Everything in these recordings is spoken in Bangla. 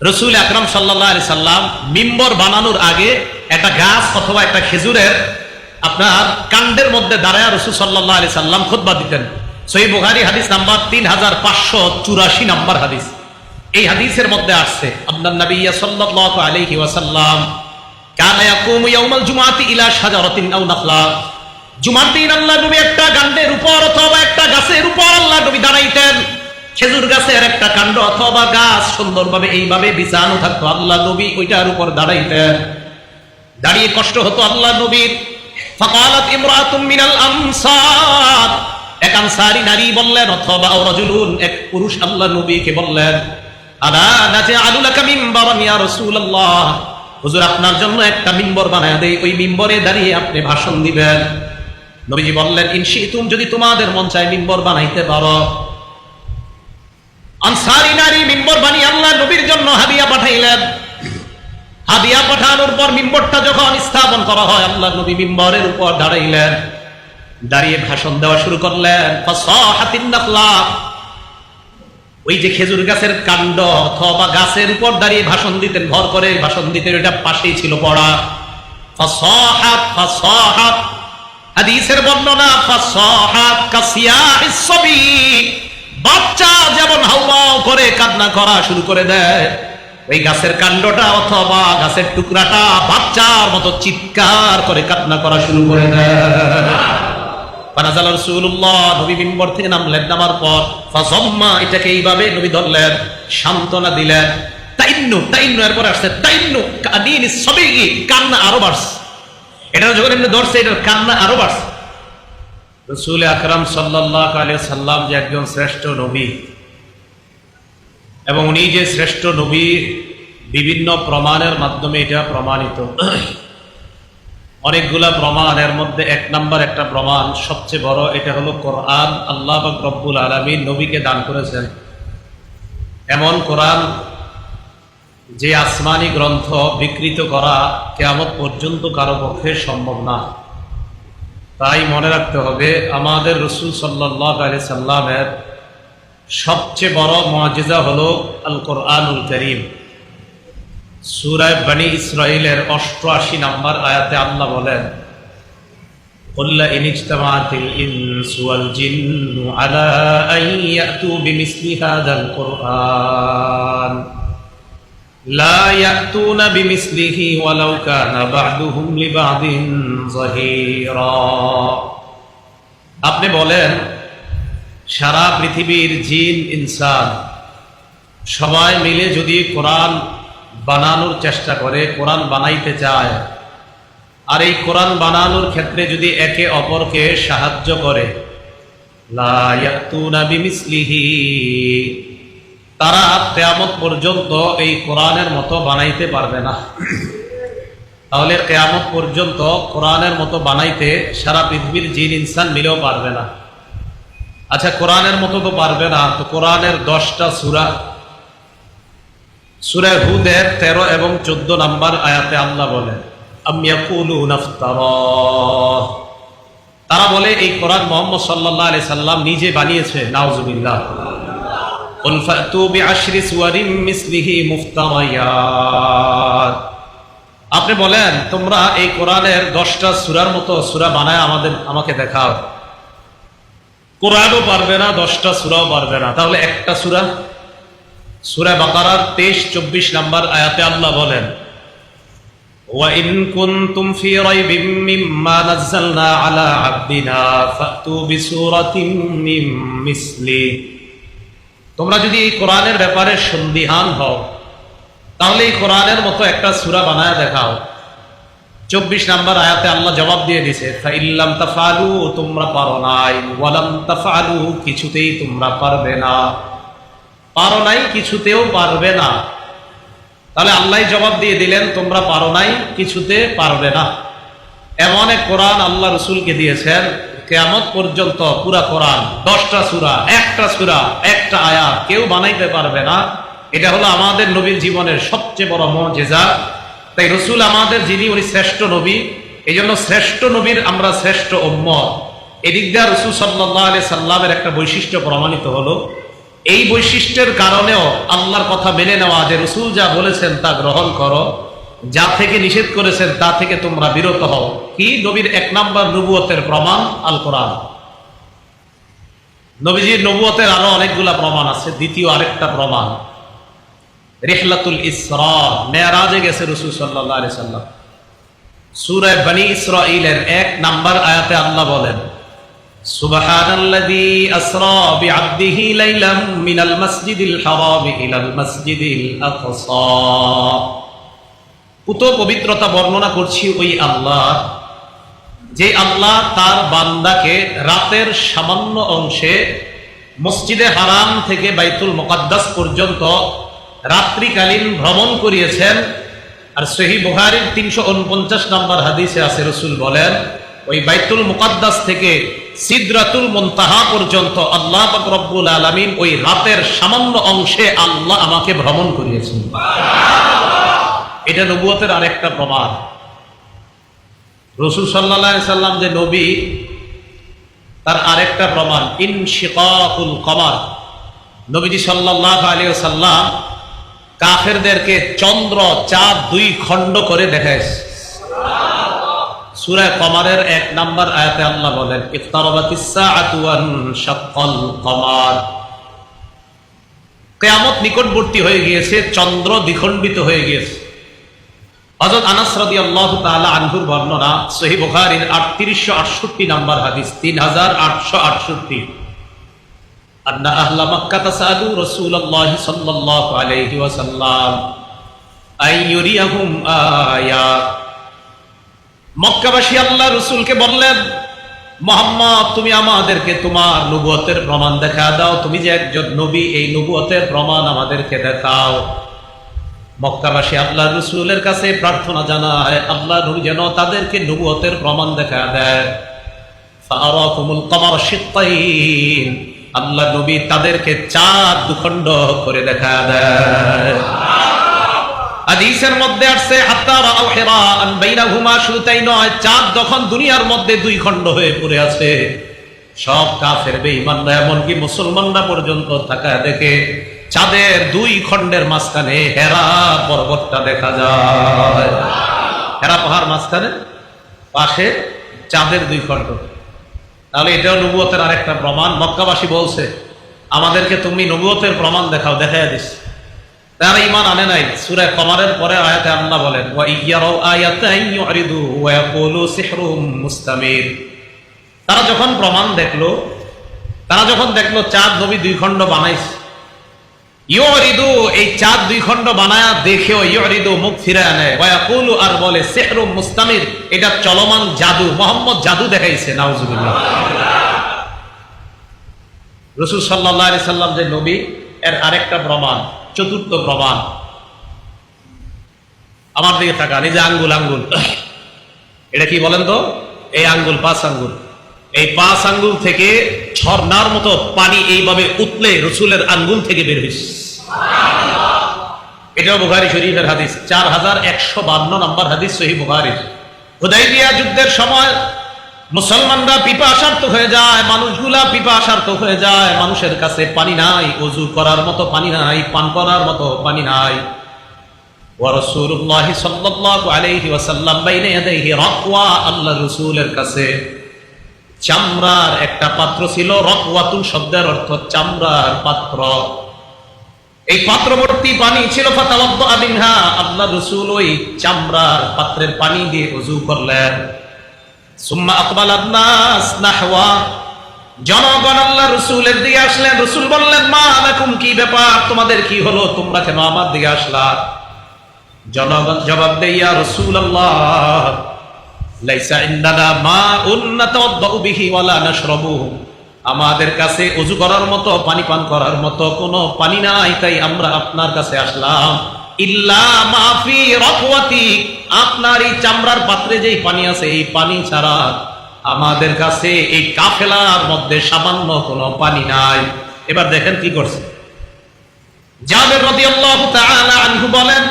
রাসূল আকরাম সাল্লাল্লাহু আলাইহি সাল্লাম মিম্বর বানানোর আগে একটা গাছ অথবা একটা খেজুরের আপনার কাণ্ডের মধ্যে দাঁড়ায় রাসূল সাল্লাল্লাহু আলাইহি সাল্লাম খুতবা দিতেন। সহিহ বুখারী হাদিস নাম্বার 3584 নাম্বার হাদিস। এই হাদিসের মধ্যে আসছে আন্নান নবী সাল্লাল্লাহু আলাইহি ওয়াসাল্লাম কানা ইয়াকুমু ইয়াউমাল জুমআতি ইলা শাজারাতিন আও নাখলা। জুমার দিন আল্লাহ নবী একটা কাণ্ডের উপর অথবা একটা গাছের উপর আল্লাহ নবী দাঁড়াইতেন। খেজুর গাছের একটা কাণ্ড অথবা গাছ সুন্দরভাবে এইভাবে বিছানো থাকতো, আল্লাহ নবী ওইটার উপর দাঁড়াইতেন। দাঁড়িয়ে কষ্ট হতো আল্লাহ নবীর। ফাকালাত ইমরাতুম মিনাল আনসার, এক আনসারী নারী বললেন অথবা রাজুলুন, এক পুরুষ আল্লাহ নবীকে বললেন, আলা নাজআলু লাকা মিম্বারান ইয়া রাসূলুল্লাহ, হুজুর আপনার জন্য একটা মিম্বর বানায় দেই, ওই মিম্বরে দাঁড়িয়ে আপনি ভাষণ দিবেন। নবীজি বললেন, ইনশিতুম, যদি তোমাদের মন চায় মিম্বর বানাইতে পারো। আনসারী নারী মিম্বর বানিয়ে আল্লাহ নবীর জন্য হাদিয়া পাঠাইলেন। হাদিয়া পাঠানোর পর মিম্বরটা যখন স্থাপন করা হয়, আল্লাহ নবী মিম্বরের উপর দাঁড়াইলেন, দাঁড়িয়ে ভাষণ দেওয়া শুরু করলেন। ফাসাহাতিন নাখলা, ওই যে খেজুর গাছের কাণ্ড অথবা গাছের উপর দাঁড়িয়ে ভাষণ দিতেন, ভর করে ভাষণ দিতেন, ওটা পাশেই ছিল পড়া। ফাসাহাত, ফাসাহাত, হাদিসের বর্ণনা ফাসাহাত কাসিয়াহিস সাবী, বাচ্চা যেমন হাউমাউ করে কান্না করা শুরু করে দেয়, ওই গাছের কাণ্ডটা অথবা গাছের টুকরাটা বাচ্চার মতো চিৎকার করে কান্না করা শুরু করে দেয়। ফানাজাল রাসূলুল্লাহ, নবী মিম্বর থেকে নামলেন, নামার পর ফাযাম্মা, এটাকে এইভাবে নবী ধরলেন, সান্ত্বনা দিলেন। তাইন্নু, তাইন্নু এরপর আসছে তাইন্নু কাদিনিস সাবী, কান্না আরো বাড়ছে। এটা যখন এমনি ধরছে, এটার কান্না আরো বাড়ছে। রাসূল আকরাম সাল্লাল্লাহু আলাইহি সাল্লাম যে একজন শ্রেষ্ঠ নবী, এবং উনি যে শ্রেষ্ঠ নবী বিভিন্ন প্রমাণের মাধ্যমে এটা প্রমাণিত। অনেকগুলা প্রমাণ, এর মধ্যে এক নাম্বার একটা প্রমাণ সবচেয়ে বড়, এটা হলো কোরআন। আল্লাহ পাক রব্বুল আলামিন নবীকে দান করেছেন এমন কোরআন যে আসমানি গ্রন্থ বিকৃত করা কিয়ামত পর্যন্ত কারো পক্ষে সম্ভব না। তাই মনে রাখতে হবে, আমাদের রাসূল সাল্লাল্লাহু আলাইহি সাল্লামের সবচেয়ে বড় মুআজিজা হলো আল কোরআনুল কারীম। সূরা বনী ইসরাঈলের 88 নম্বর আয়াতে আল্লাহ বলেন, কুল লা ইন ইজতামাআতিল ইনসু ওয়াল জিন্নু আলা আন ইয়াতু বিমিসলি হাযাল কোরআন লা ইয়াতুনা বিমিসলিহি ওয়ালাউ কানা বা'দুহুম লিবা'দিন যাহীরা। আপনি বলেন, সারা পৃথিবীর জিন ইনসান সবাই মিলে যদি কোরআন বানানোর চেষ্টা করে, কোরআন বানাইতে চায়, আর এই কোরআন বানানোর ক্ষেত্রে যদি একে অপরকে সাহায্য করে, লা ইয়াতুনা বিমিসলিহি, তারা কিয়ামত পর্যন্ত এই কোরআনের মতো বানাইতে পারবে না। তাহলে কিয়ামত পর্যন্ত কোরআনের মতো বানাইতে সারা পৃথিবীর জিন ইনসান মিলেও পারবে না। আচ্ছা, কোরআনের মতো তো পারবে না, তো কোরআনের 10টা সূরা, সূরা হুদের 13 এবং 14 নম্বর আয়াতে আল্লাহ বলেন, আম ইয়াকুলুনা ইফতারা, তারা বলে এই কোরআন মুহাম্মদ সাল্লাল্লাহু আলাইহি সাল্লাম নিজে বানিয়েছে। নাউযুবিল্লাহ। কুল ফাতু বিআশরি সুওয়ারিম মিসলিহি মুফতারায়াত, আপনি বলেন তোমরা এই কোরআনের 10টা সূরার মতো সূরা বানায় আমাকে দেখাও। কোরআনও পারবে না, 10টা সূরাও পারবে না, তাহলে একটা সূরা, সূরা বাকারার 23-24 নম্বর আয়াতে আল্লাহ বলেন, ওয়া ইন কুনতুম ফি রাইবিম মিম্মা নাযালনা আলা আবদিনা ফাতু বিসূরাতিম মিন মিসলি, তোমরা যদি এই কোরআনের ব্যাপারে সন্দিহান হও, তাহলে এই কোরআনের মতো একটা সূরা বানায় দেখাও। 24 নম্বর আয়াতে আল্লাহ জবাব দিয়ে দিয়েছে, ফাইল্লাম তাফআলু, তোমরা পারো নাই, ওয়ালাম তাফআলু, কিছুতেই তোমরা পারবে না, পারো নাই, কিছুতেও পারবে না। তাহলে আল্লাহ জবাব দিয়ে দিলেন, তোমরা পারো নাই, কিছুতে পারবে না। এমন এক কোরআন আল্লাহ রাসূলকে দিয়েছেন, কিয়ামত পর্যন্ত পুরা কোরআন 10টা সূরা, একটা সূরা, একটা আয়াত কেউ বানাইতে পারবে না। এটা হলো আমাদের নবীর জীবনের সবচেয়ে বড় মুআজিজা। তাই রাসূল আমাদের যিনি, উনি শ্রেষ্ঠ নবী, এই জন্য শ্রেষ্ঠ নবীর আমরা শ্রেষ্ঠ উম্মত। এদিক দিয়ে রাসূল সাল্লাল্লাহু আলাইহি সাল্লামের একটা বৈশিষ্ট্য প্রমাণিত হলো, এই বৈশিষ্ট্যের কারণেও আল্লাহর কথা মেনে নেওয়া, যে রাসূল যা বলেছেন তা গ্রহণ করো, যা থেকে নিষেধ করেছেন তা থেকে তোমরা বিরত হও। কি? নবীর এক নাম্বার নবুয়তের প্রমাণ আল কোরআন। নবীজির নবুয়তের আরো অনেকগুলা প্রমাণ আছে। দ্বিতীয় আরেকটা প্রমাণ, রিহলাতুল ইসরা, মেরাজে গেছে রাসূল সাল্লাল্লাহু আলাইহি সাল্লাম। সূরা বনী ইসরাঈলের 1 নাম্বার আয়াতে আল্লাহ বলেন, সুবহানাল্লাযী আসরা বিআবদিহি লাইলাম মিনাল মাসজিদিল হারাম ইলাল মাসজিদিল আকসা। পুত পবিত্রতা বর্ণনা করছি ওই আল্লাহ, যে আল্লাহ তার বান্দাকে রাতের সামান্য অংশে মসজিদে হারাম থেকে বাইতুল মুকাদ্দাস পর্যন্ত রাত্রিকালীন ভ্রমণ করিয়েছেন। আর সহিহ বুখারীর 349 নম্বর হাদিসে আছে, রাসূল বলেন, ওই বাইতুল মুকাদ্দাস থেকে সিদরাতুল মুনতাহা পর্যন্ত আল্লাহ পাক রব্বুল আলামিন ওই রাতের সামান্য অংশে আল্লাহ আমাকে ভ্রমণ করিয়েছেন। এটা নবুয়তের আরেকটা প্রমাণ। রাসূল সাল্লাল্লাহু আলাইহি সাল্লাম যে নবী, তার আরেকটা প্রমাণ ইনশিকাকুল কমার। নবীজি সাল্লাল্লাহু আলাইহি ওয়াসাল্লাম কাফেরদেরকে চন্দ্র চাঁদ 2 খণ্ড করে দেখাইছে। সূরা কমারের 1 নাম্বার আয়াতে আল্লাহ বলেন, ইফতারাবাতিস সাআতু ওয়ান শাক্কাল কমার। কিয়ামত নিকটবর্তী হয়ে গিয়েছে, চন্দ্র দ্বিখণ্ডিত হয়ে গিয়েছে। হযরত আনাস রাদিয়াল্লাহু তাআলা আনহুর বর্ণনা, সহিহ বুখারীর 3868 নাম্বার হাদিস, 3868, আন্না আহলা মক্কাহ সাআলু রাসূলুল্লাহ সাল্লাল্লাহু আলাইহি ওয়াসাল্লাম আইয়ুরিয়াহুম আয়া। মক্কাবাসী আল্লাহ রাসূলকে বললেন, মুহাম্মদ, তুমি আমাদেরকে তোমার নবুয়তের প্রমাণ দেখা দাও, তুমি যে একজন নবী, এই নবুয়তের প্রমাণ আমাদেরকে দেখাও। মক্কাবাসী আল্লাহ রাসূলের কাছে প্রার্থনা জানায়, আল্লাহ নবী যেন তাদেরকে নবুয়তের প্রমাণ দেখা দেয়। ফাআরাকুমুল কমার শিক্কাইন, আল্লাহ নবী তাদেরকে চাঁদ 2 খণ্ড করে দেখা দেয়। হাদিসের মধ্যে আসছে, হাত্তা রাআউ হিরাআন বাইনাহুমা, শুধু তাই নয়, চাঁদ যখন দুনিয়ার মধ্যে 2 খণ্ড হয়ে পড়ে আছে, সব কাফের বেঈমানরা এমনকি মুসলমানরা পর্যন্ত তাকায় দেখে চাঁদের 2 খণ্ডের মাঝখানে হেরা পর্বতটা দেখা যায়। হেরা পাহাড় মাঝখানে, পাশে চাঁদের 2 খণ্ড। তাহলে এটাও নবুয়তের আরেকটা প্রমাণ। মক্কাবাসী বলছে, আমাদেরকে তুমি নবুয়তের প্রমাণ দেখাও, দেখাইয়া দিস। তারা ঈমান আনে নাই। সূরা কমারের পরে আয়াতে আল্লাহ বলেন, ওয়া ইয়ারাউ আয়াতান ইউরিদু ওয়া ইয়াকুলু সিহরুম মুস্তামির। তারা যখন প্রমাণ দেখলো, তারা যখন দেখলো চাঁদ নবী 2 খণ্ড বানাইছে, ইউরিদু, এই চাঁদ 2 খণ্ড বানায়া দেখেও ইউরিদু, মুখ ফিরায় নেয়, ওয়া ইয়াকুলু, আর বলে সিহরুম মুস্তামির, এটা চলমান জাদু, মুহাম্মদ জাদু দেখাইছে। নাউজুবিল্লাহ। রাসূল সাল্লাল্লাহু আলাইহি সাল্লাম যে নবী, এর আরেকটা প্রমাণ, চতুর্থ প্রমাণ। আমার দিকে তাকান, এই যে আঙ্গুল, আঙ্গুল, এটা কি বলেন তো? এই আঙ্গুল, 5 আঙ্গুল। এই 5 আঙ্গুল থেকে ঝর্ণার মতো পানি এইভাবে উতলে রাসূলের আঙ্গুল থেকে বের হইছে। এটাও বুখারী শরীফের হাদিস, 4152 নম্বর হাদিস, সহিহ বুখারীর। হুদায়বিয়া যুদ্ধের সময় মুসলমানরা পিপাসার্ত হয়ে যায়, মানুষগুলা পিপাসার্ত হয়ে যায়, মানুষের কাছে পানি নাই, ওযু করার মতো পানি নাই, পান করার মতো পানি নাই। ওয়া রাসূলুল্লাহ সাল্লাল্লাহু আলাইহি ওয়াসাল্লাম বাইনা ইয়াদাইহি রাকওয়া, আল্লাহর রাসূলের কাছে চামড়ার একটা পাত্র ছিল। রাকওয়াতুল শব্দের অর্থ চামড়ার পাত্র। এই পাত্র ভর্তি পানি ছিল। ফাতাওয়াদ্দা মিনহা, আল্লাহর রাসূল ওই চামড়ার পাত্রের পানি দিয়ে ওযু করলেন। সুম্মা আকবালান নাস নাহওয়া, জনগণ আল্লাহ রাসূলের দিকে আসলেন। রাসূল বললেন, মা লাকুম, কি ব্যাপার, তোমাদের কি হলো, তোমরা কেন আমার দিকে আসলা? জনগণ জবাব দেয়, ইয়া রাসূলুল্লাহ, লাইসা ইনদানা মাউন নাতাওয়াদ্দাউ বিহি ওয়ালা নাশরাবুহু, আমাদের কাছে ওযু করার মতো, পানি পান করার মতো কোনো পানি নাই, তাই আমরা আপনার কাছে আসলাম। ইল্লা মা ফি রাকওয়াতি, আপনার এই চামড়ার পাত্রে যেই পানি আছে, এই পানি ছাড়া আমাদের কাছে এই কাফেলার মধ্যে সামান্য কোনো পানি নাই। এবার দেখেন কি করছে। জাবের রাদিয়াল্লাহু তাআলা আনহু বলেন,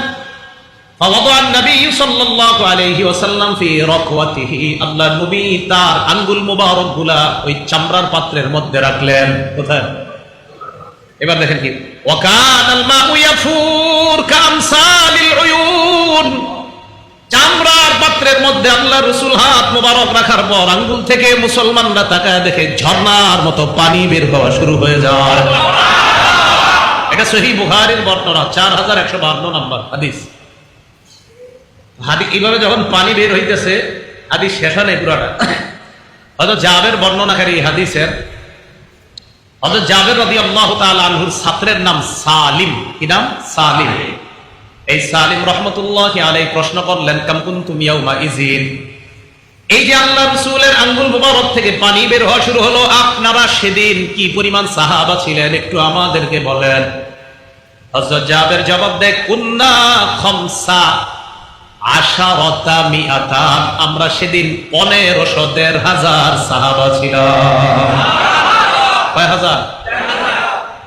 ফাওয়াদা'আন নবী সাল্লাল্লাহু আলাইহি ওয়াসাল্লাম ফি রাকওয়াতিহি, আল্লাহর নবী তার আঙ্গুল মুবারকগুলা ওই চামড়ার পাত্রের মধ্যে রাখলেন। কোথায়? এবার দেখেন কি, ওয়াকানাল মাউ ইয়াফুর কামসালিল উয়ুন, চামড়ার পাত্রের মধ্যে আল্লাহ রাসূল হাত মোবারক রাখার পর আঙ্গুল থেকে মুসলমানরা তাকায় দেখে ঝর্ণার মতো পানি বের হওয়া শুরু হয়ে যায়। এটা সহিহ বুখারীর বর্ণনা, 4152 নম্বর হাদিস। হাদিস এইভাবে যখন পানি বের হইতেছে, হাদিস শেষ হয় নাই পুরাটা। হযরত জাবের বর্ণনাকারী হাদিসের, হযরত জাবের রাদিয়াল্লাহু তাআলা আনহুর ছাত্রের নাম সালিম। কি নাম? সালিম। এই সালিম রাহমাতুল্লাহি আলাইহি প্রশ্ন করলেন, কাম কুনতুম ইয়াউমা ইযিন, এই যে আল্লাহ রাসূলের আঙ্গুল মুবারক থেকে পানি বের হওয়া শুরু হলো, আপনারা সেদিন কি পরিমাণ সাহাবা ছিলেন একটু আমাদেরকে বলেন। হযরত জাবের জবাব দেয়, কুন্না খামসা আশারাতা মিআতান, আমরা সেদিন 1500 সাহাবা ছিলাম। কয় হাজার?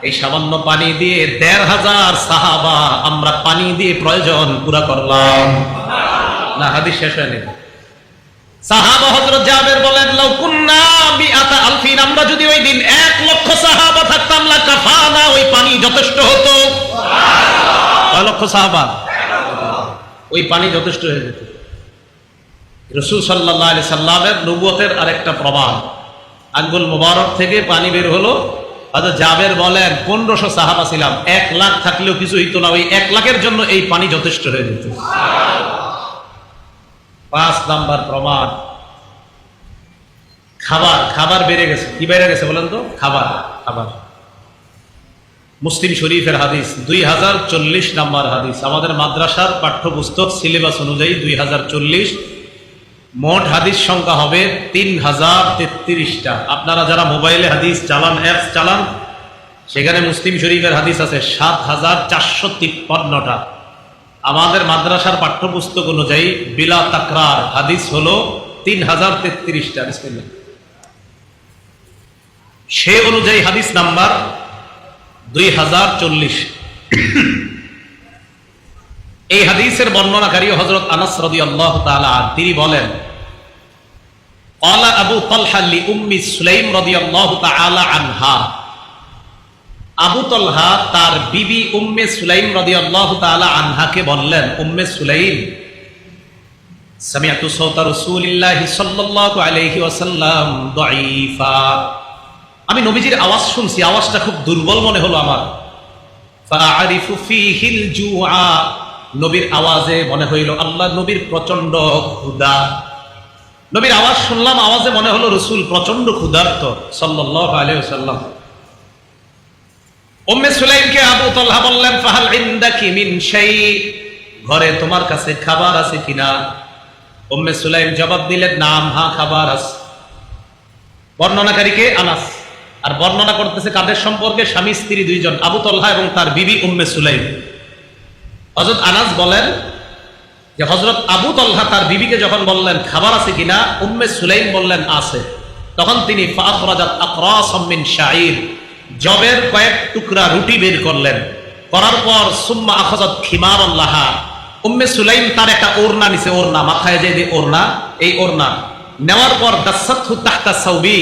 এই সামান্য পানি দিয়ে 1500 সাহাবা আমরা পানি দিয়ে প্রয়োজন পুরা করলাম। না, হাদিস শেষ হয়নি। সাহাবা হযরত জাবের বলেন, লাউ কুন্না বিআতা আলফিন, আমরা যদি ওই দিন 1 লক্ষ সাহাবা থাকতাম, লা কাফানা, ওই পানি যথেষ্ট হতো। সুবহানাল্লাহ। কয় লক্ষ সাহাবা? ওই পানি যথেষ্ট হয়ে যেত। রাসূল সাল্লাল্লাহু আলাইহি সাল্লামের নবুয়তের আরেকটা প্রমাণ, আঙ্গুল মুবারক থেকে পানি বের হলো। হযরত জাবের বলেন 1500 সাহাবা ছিলাম, 1 লাখ থাকলেও কিছু হইতো না, ওই 1 লাখের জন্য এই পানি যথেষ্ট হয়ে যেত। 5 নাম্বার প্রমাণ, খাবার বেড়ে গেছে। কি বেড়ে গেছে বলেন তো? খাবার। মুসলিম শরীফের হাদিস, 2040 নাম্বার হাদিস। আমাদের মাদ্রাসার পাঠ্যপুস্তক সিলেবাস অনুযায়ী 2040, মোট হাদিস সংখ্যা হবে 3033টা। আপনারা যারা মোবাইলে হাদিস চালান, অ্যাপস চালান, সেখানে মুসলিম শরীফের হাদিস আছে 7453টা। আমাদের মাদ্রাসার পাঠ্যপুস্তক অনুযায়ী বিলা তাকরার হাদিস হলো 3033টা। বিসমিল্লাহ। সে অনুযায়ী হাদিস নাম্বার 2040। এই হাদিসের বর্ণনাকারী হযরত আনাস রাদিয়াল্লাহু তাআলা, তিনি বলেন, ক্বালা আবু তালহা লি উম্মি সুলাইম রাদিয়াল্লাহু তাআলা আনহা, আবু তালহা তার বিবি উম্মে সুলাইম রাদিয়াল্লাহু তাআলা আনহাকে বললেন, উম্মে সুলাইম, সামিআতু সাওতা রাসূলিল্লাহি সাল্লাল্লাহু আলাইহি ওয়াসাল্লাম দাঈফা, আমি নবীজির আওয়াজ শুনছি, আওয়াজটা খুব দুর্বল মনে হলো আমার। ফাআরিফু ফীহিল জুআ, নবীর আওয়াজে মনে হইল আল্লাহ নবীর প্রচন্ড ক্ষুধা। নবীর আওয়াজ শুনলাম, আওয়াজে মনে হলো রাসূল প্রচন্ড ক্ষুধার্ত সাল্লাল্লাহু আলাইহি ওয়াসাল্লাম। উম্মে সুলাইমকে আবু তালহা বললেন, ফাহাল ইনদাকি মিন শাই, ঘরে তোমার কাছে খাবার আছে কিনা? উম্মে সুলাইম জবাব দিলেন, নাম, হ্যাঁ খাবার আছে। বর্ণনাকারীকে আনাস, আর বর্ণনা করতেছে কাদের সম্পর্কে? স্বামী স্ত্রী দুইজন, আবু তালহা এবং তার বিবি উম্মে সুলাইম। হযরত আনাস বলেন যে হযরত আবু তালহা তার বিবিকে যখন বললেন খাবার আছে কিনা, উম্মে সুলাইম বললেন আছে। তখন তিনি ফাখরাজাত আকরাসাম মিন শাঈর, জবের কয়েক টুকরা রুটি বের করলেন। করার পর সুম্মা আখাযাত খিমারান লাহা, উম্মে সুলাইম তার একটা ওড়না নিছে, ওড়না মাথায় যে ওড়না, এই ওড়না নেওয়ার পর দাসাতহু তাহতা সাওবি,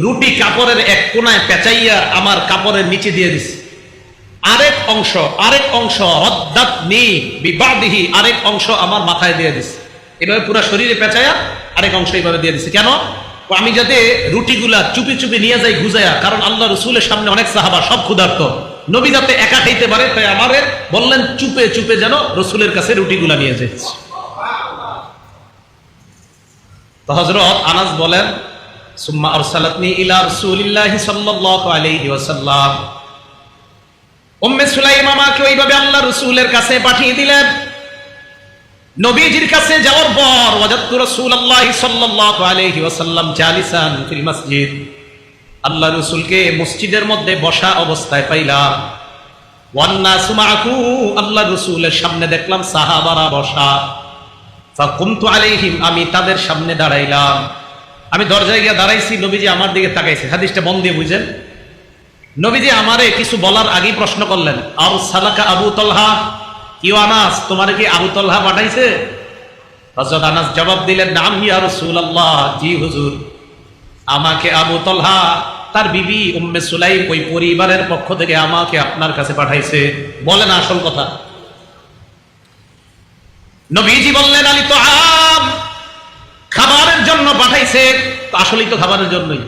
রুটি কাপড়ের এক কোনায় পেঁচাইয়া আমার কাপড়ের নিচে দিয়ে দিছে। আরেক অংশ রদ্দাতনি বিবাদিহি, আরেক অংশ আমার মাথায় দিয়ে দিছে। এভাবে পুরো শরীরে পেঁচাইয়া আরেক অংশ এইভাবে দিয়ে দিছে। কেন? আমি যাতে রুটিগুলা চুপি চুপি নিয়ে যাই গুজায়া, কারণ আল্লাহ রাসূলের সামনে অনেক সাহাবা সব ক্ষুধার্ত, নবী যাতে একা খাইতে পারে, তাই আমারে বললেন চুপে চুপে যেন রাসূলের কাছে রুটিগুলা নিয়ে যাই। তো হযরত আনাস বলেন, সুম্মা আরসালাতনি ইলা রাসূলিল্লাহি সাল্লাল্লাহু আলাইহি ওয়াসাল্লাম, উম্মে সুলাইম আমাকে ওইভাবে আল্লাহ রাসূলের কাছে পাঠিয়ে দিলেন। নবীজির কাছে যাওয়ার পর ওয়াজাদতু রাসূলুল্লাহি সাল্লাল্লাহু আলাইহি ওয়াসাল্লাম জালিসান ফিল মসজিদ, আল্লাহ রাসূলকে মসজিদের মধ্যে বসা অবস্থায় পাইলাম। ওয়ান নাসু মাআহু, আল্লাহ রাসূলের সামনে দেখলাম সাহাবারা বসা। ফাকুমতু আলাইহিম, আমি তাদের সামনে দাঁড়াইলাম। আমি দরজায় গিয়ে দাঁড়াইছি, নবীজি আমার দিকে তাকাইছে। হাদিসটা মন দিয়ে বুঝেন। নবীজি আমারে কিছু বলার আগেই প্রশ্ন করলেন, আরসালাকা আবু তালহা, কি আনাস, তোমারে কি আবু তালহা পাঠাইছে? হযরত আনাস জবাব দিলেন, নাম ইয়া রাসূলুল্লাহ, জি হুজুর, আমাকে আবু তালহা তার বিবি উম্মে সুলাইম ওই পরিবারের পক্ষ থেকে আমাকে আপনার কাছে পাঠাইছে। বলেন আসল কথা। নবীজি বললেন আলী তো খাবারের জন্য পাঠাইছে। আসলেই তো খাবারের জন্যই।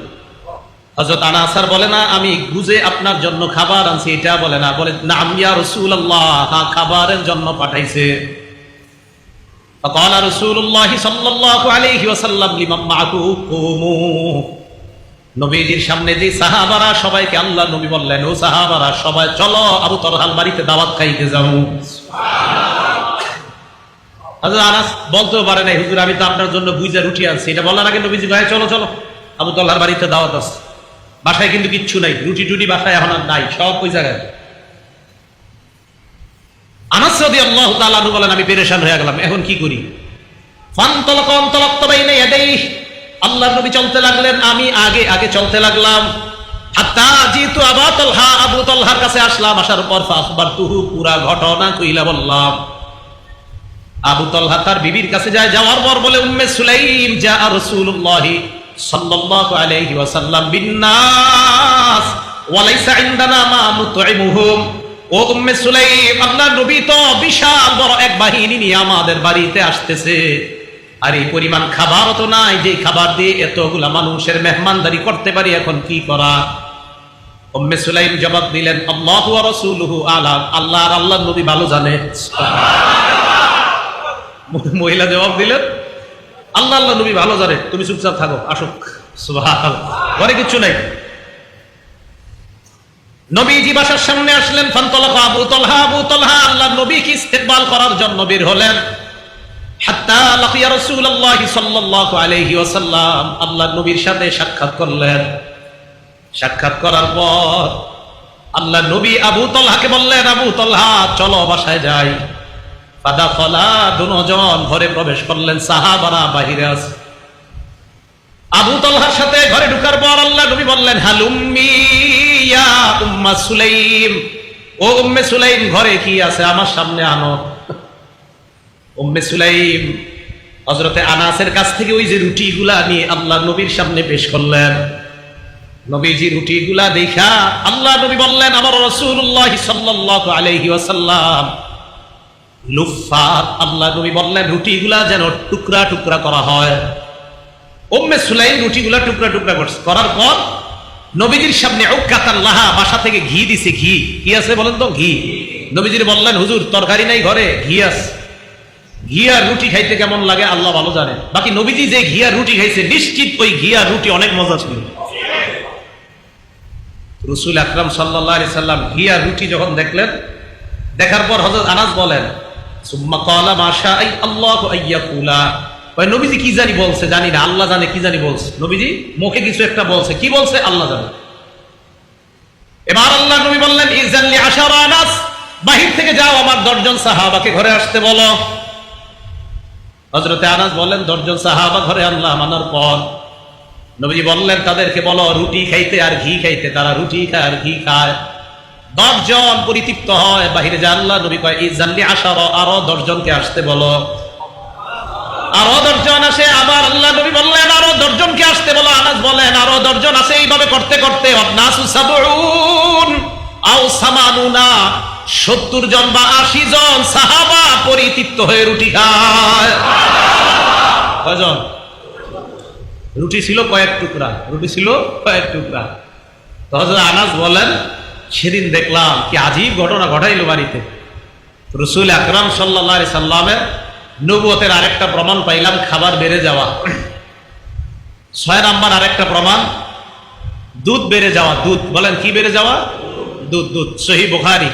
হযরত আনাস বলে না আমি বুঝে আপনার জন্য খাবার আনছি, এটা বলে না, বলে নাম ইয়া রাসূলুল্লাহ, হ্যাঁ খাবারের জন্য পাঠাইছে। فقال رسول الله صلى الله عليه وسلم لمن معه قوموا। নবীজির সামনে যে সাহাবারা সবাইকে আল্লাহ নবী বললেন, ও সাহাবারা সবাই চলো আবু তলহার বাড়িতে দাওয়াত খাইতে যাও। হযরত আনাস বলতেও পারে না, হুজুর আমি তো আপনার জন্য বুইজা রুটি আনছি। এটা বলার আগে নবীজি ভাই চলো চলো আবু তলহার বাড়িতে দাওয়াত আছে। বাসায় কিন্তু কিচ্ছু নাই, রুটি টুটি বাসায় এখন আর নাই, সব ওই জায়গায়। আনাস রাদিয়াল্লাহু তাআলা আনহু বলেন আমি পেরেশান হয়ে গেলাম, এখন কি করি। ফানতালাকা বাইনা ইয়াদাইহি, আল্লাহর নবী চলতে লাগলেন, আমি আগে আগে চলতে লাগলাম। হাত্তা জিতু আবু তালহা, আবু তালহার কাছে আসলাম। আসার পর ফাখবারতুহু, পুরা ঘটনা কইলা বললাম। আবু তালহা তার বিবির কাছে যায়, যাওয়ার পর বলে উম্মে সুলাইম জা রাসূলুল্লাহ সাল্লাল্লাহু আলাইহি ওয়াসাল্লাম বিন্নাস ওয়া লাইসা ইনদানা মা নুতইমুহুম। ও উম্মে সুলাইম, আল্লাহর নবী তো বিশাল বড় এক বাহিনী নিয়ে আমাদের বাড়িতে আসতেছে, আর এই পরিমাণ খাবারও তো নাই যে খাবার দিয়ে এতগুলা মানুষের মেহমানদারি করতে পারি, এখন কি করা। উম্মে সুলাইম জবাব দিলেন আল্লাহু ওয়া রাসূলুহু আলাম, আল্লাহ আর আল্লাহর নবী ভালো জানে। মহিলা জবাব দিলেন আল্লাহ আল্লাহ নবী ভালো জানে, তুমি চুপচাপ থাকো, আসুক। সুবহানাল্লাহ, ঘরে কিচ্ছু নাই। নবীজি বাসার সামনে আসলেন। ফানতালাকা আবু তালহা, আবু তালহা আল্লাহর নবীকে ইস্তেকবাল করার জন্য বের হলেন। হাত্তা লাকিয়া রাসূলুল্লাহ সাল্লাল্লাহু আলাইহি ওয়াসাল্লাম, আল্লাহর নবীর সাথে সাক্ষাৎ করলেন। সাক্ষাৎ করার পর আল্লাহর নবী আবু তালহাকে বললেন, আবু তালহা চলো বাসায় যাই। ফাদাখালা, দুজন ঘরে প্রবেশ করলেন, সাহাবারা বাহিরে আছে। আবু তালহার সাথে ঘরে ঢোকার পর আল্লাহ নবী বললেন হালুম্মি ইয়া উম্মে সুলাইম, ও উম্মে সুলাইম ঘরে কি আছে আমার সামনে আনো। উম্মে সুলাইম হযরতে আনাসের কাছ থেকে ওই যে রুটিগুলা নিয়ে আল্লাহ নবীর সামনে পেশ করলেন। নবীজি রুটিগুলা দেখা আল্লাহ নবী বললেন আমার রাসূলুল্লাহ সাল্লাল্লাহু আলাইহি ওয়াসাল্লাম লুফাত, আল্লাহ নবী বললেন রুটিগুলা যেন টুকরা টুকরা করা হয়। উম্মে সুলাইম রুটিগুলা টুকরা টুকরা করার পর নবীজির সামনে উক্কাতান লাহা, বাসা থেকে ঘি দিছে। ঘি কি আছে বলেন তো? ঘি। নবীজির বললেন হুজুর তরকারি নাই ঘরে, ঘি আছে। ঘি আর রুটি খাইতে কেমন লাগে আল্লাহ ভালো জানে। বাকি নবীজি যে ঘি আর রুটি খাইছে, নিশ্চিত ওই ঘি আর রুটি অনেক মজা ছিল। রাসূল আকরাম সাল্লাল্লাহু আলাইহি সাল্লাম ঘি আর রুটি যখন দেখলেন, দেখার পর হযরত আনাস বলেন সুম্মা ক্বালা মা শা আল্লাহু আইয়াকুলা, ওই নবীজি কি জানি বলছে, জানি না, আল্লাহ জানে কি জানি বলছে। নবীজি মুখে কিছু একটা বলছে, কি বলছে আল্লাহ জানে। এবার আল্লাহ নবী বললেন ইযান লি আশারা আনাস, বাহির থেকে যাও আমার 10 জন সাহাবাকে ঘরে আসতে বলো। হযরতে আনাস বলেন 10 জন সাহাবা ঘরে আল্লাহ মানার পর নবীজি বললেন তাদেরকে বলো রুটি খাইতে আর ঘি খাইতে। তারা রুটি খায় আর ঘি খায়। 10 জন পরিতৃপ্ত হয়, বাহিরে যায়। আল্লাহ নবী কয় ইযান লি আশারা, আরো 10 জনকে আসতে বলো। আরো 10 জন আসে। আবার আল্লাহ নবী বললেন আরো 10 জনকে আসতে বলো। আনাস বলেন আরো 10 জন আসে। এইভাবে করতে করতে নাসু সাবউন আও সামানুনা, 70 জন বা 80 জন সাহাবা পরিতৃপ্ত হয়ে রুটি খায়। কয়জন? রুটি ছিল কয়েক টুকরা, রুটি ছিল কয়েক টুকরা। তো হযরত আনাস বলেন সেদিন দেখলাম কি আজীব ঘটনা ঘটাইলো বাড়িতে। রাসূল আকরাম সাল্লাল্লাহু আলাইহি সাল্লামের নবুয়তের আরেকটা প্রমাণ পাইলাম, খাবার বেড়ে যাওয়া। 6 নাম্বার আরেকটা প্রমাণ, দুধ বেড়ে যাওয়া। দুধ বলেন কি বেড়ে যাওয়া? দুধ। দুধ সহিহ বুখারী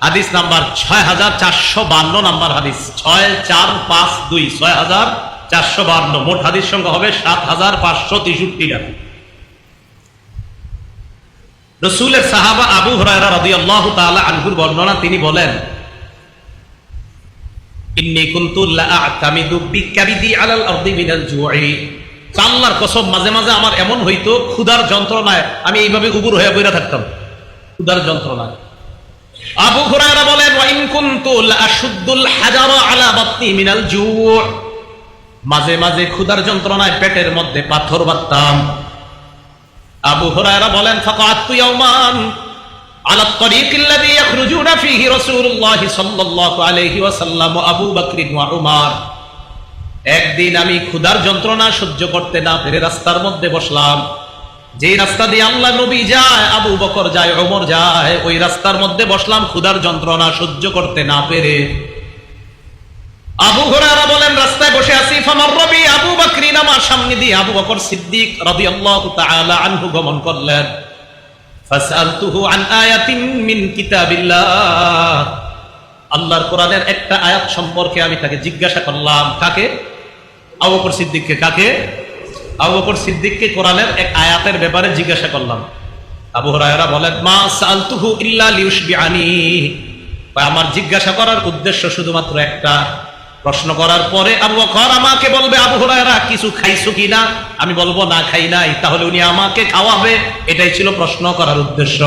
হাদিস নাম্বার 6452 নাম্বার হাদিস, 6452, 6452। মোট হাদিস সংখ্যা হবে 7563টা। রাসূলের সাহাবা আবু হুরায়রা রাদিয়াল্লাহু তাআলা আনহুর বর্ণনা, তিনি বলেন ইন্নী কুনতু লা আ'তামিদু বিকাবিদি আলাল আরদি মিনাল জু'i, আল্লাহর কসম মাঝে মাঝে আমার এমন হইতো ক্ষুধার যন্ত্রণায় আমি এইভাবে উবুর হয়ে বইরা থাকতাম, ক্ষুধার যন্ত্রণায়। আবু হুরায়রা বলেন ওয়া ইন কুনতু লা আশুদ্দুল হাজারা আলা বাতনি মিনাল জু', মাঝে মাঝে ক্ষুধার যন্ত্রণায় পেটের মধ্যে পাথর বাঁধতাম। আবু হুরায়রা বলেন ফাকাতু ইয়াওমান আলা আত-তারিকিল্লাযী ইয়াখরুজুনা ফীহি রাসূলুল্লাহ সাল্লাল্লাহু আলাইহি ওয়াসাল্লাম ওয়া আবু বকর ওয়া উমর। একদিন আমি ক্ষুধার যন্ত্রণা সহ্য করতে না পেরে রাস্তার মধ্যে বসলাম। যে রাস্তা দিয়ে আল্লাহ নবী যায়, আবু বকর যায়, ওমর যায়, ওই রাস্তার মধ্যে বসলাম ক্ষুধার যন্ত্রণা সহ্য করতে না পেরে। আবু হুরায়রা বলেন রাস্তায় বসে আছি, ফামাররা বি আবু বকর, আমার সামনে দিয়ে আবু বকর সিদ্দিক রাদিয়াল্লাহু তাআলা আনহু গমন করলেন। ফাসআলতুহু আন আয়াতিন মিন কিতাবিল্লাহ, আল্লাহর কোরআনের একটা আয়াত সম্পর্কে আমি তাকে জিজ্ঞাসা করলাম। কাকে? আবু বকর সিদ্দিককে। কাকে? আবু বকর সিদ্দিককে কোরআনের এক আয়াতের ব্যাপারে জিজ্ঞাসা করলাম। আবু হুরায়রা বলেন মা সাআলতুহু ইল্লা লিউশবিআনি, আমার জিজ্ঞাসা করার উদ্দেশ্য শুধুমাত্র একটা। প্রশ্ন করার পরে আবু বকর আমাকে বলবে, আবু হুরায়রা কিছু খাইছো কিনা? আমি বলবো না খাই নাই, তাহলে উনি আমাকে খাওয়াবে। এটাই ছিল প্রশ্ন করার উদ্দেশ্য।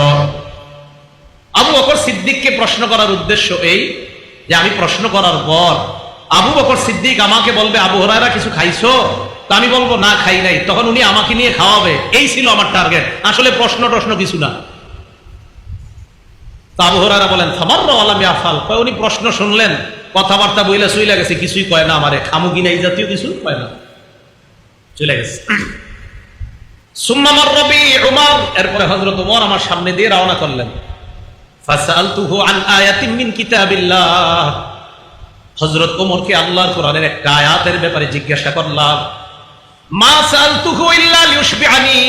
আবু বকর সিদ্দিককে প্রশ্ন করার উদ্দেশ্য এই যে আমি প্রশ্ন করার পর আবু বকর সিদ্দিক আমাকে বলবে, আবু হুরায়রা কিছু খাইছো? তো আমি বলবো না খাই নাই, তখন উনি আমাকে নিয়ে খাওয়াবে। এই ছিল আমার টার্গেট, আসলে প্রশ্ন কিছু না। তো আবু হুরায়রা বলেন ফামাররা ওয়ালাম ইয়াফাল, উনি প্রশ্ন শুনলেন, কথাবার্তা বইলা চইলা গেছে, কিছুই কয় না আমারে, খামু কিনা এই জাতীয় কিছু কয় না, চলে গেছে। সুম্মা মাররা বি উমর, এরপরে হযরত ওমর আমার সামনে দিয়ে রওনা করলেন। ফাসআলতুহু আন আয়াতিন মিন কিতাবিল্লাহ, হযরত ওমরকে আল্লাহর কোরআনের একটা আয়াতের ব্যাপারে জিজ্ঞাসা করলাম। মা সাআলতুহু ইল্লা লিউশবিআনি,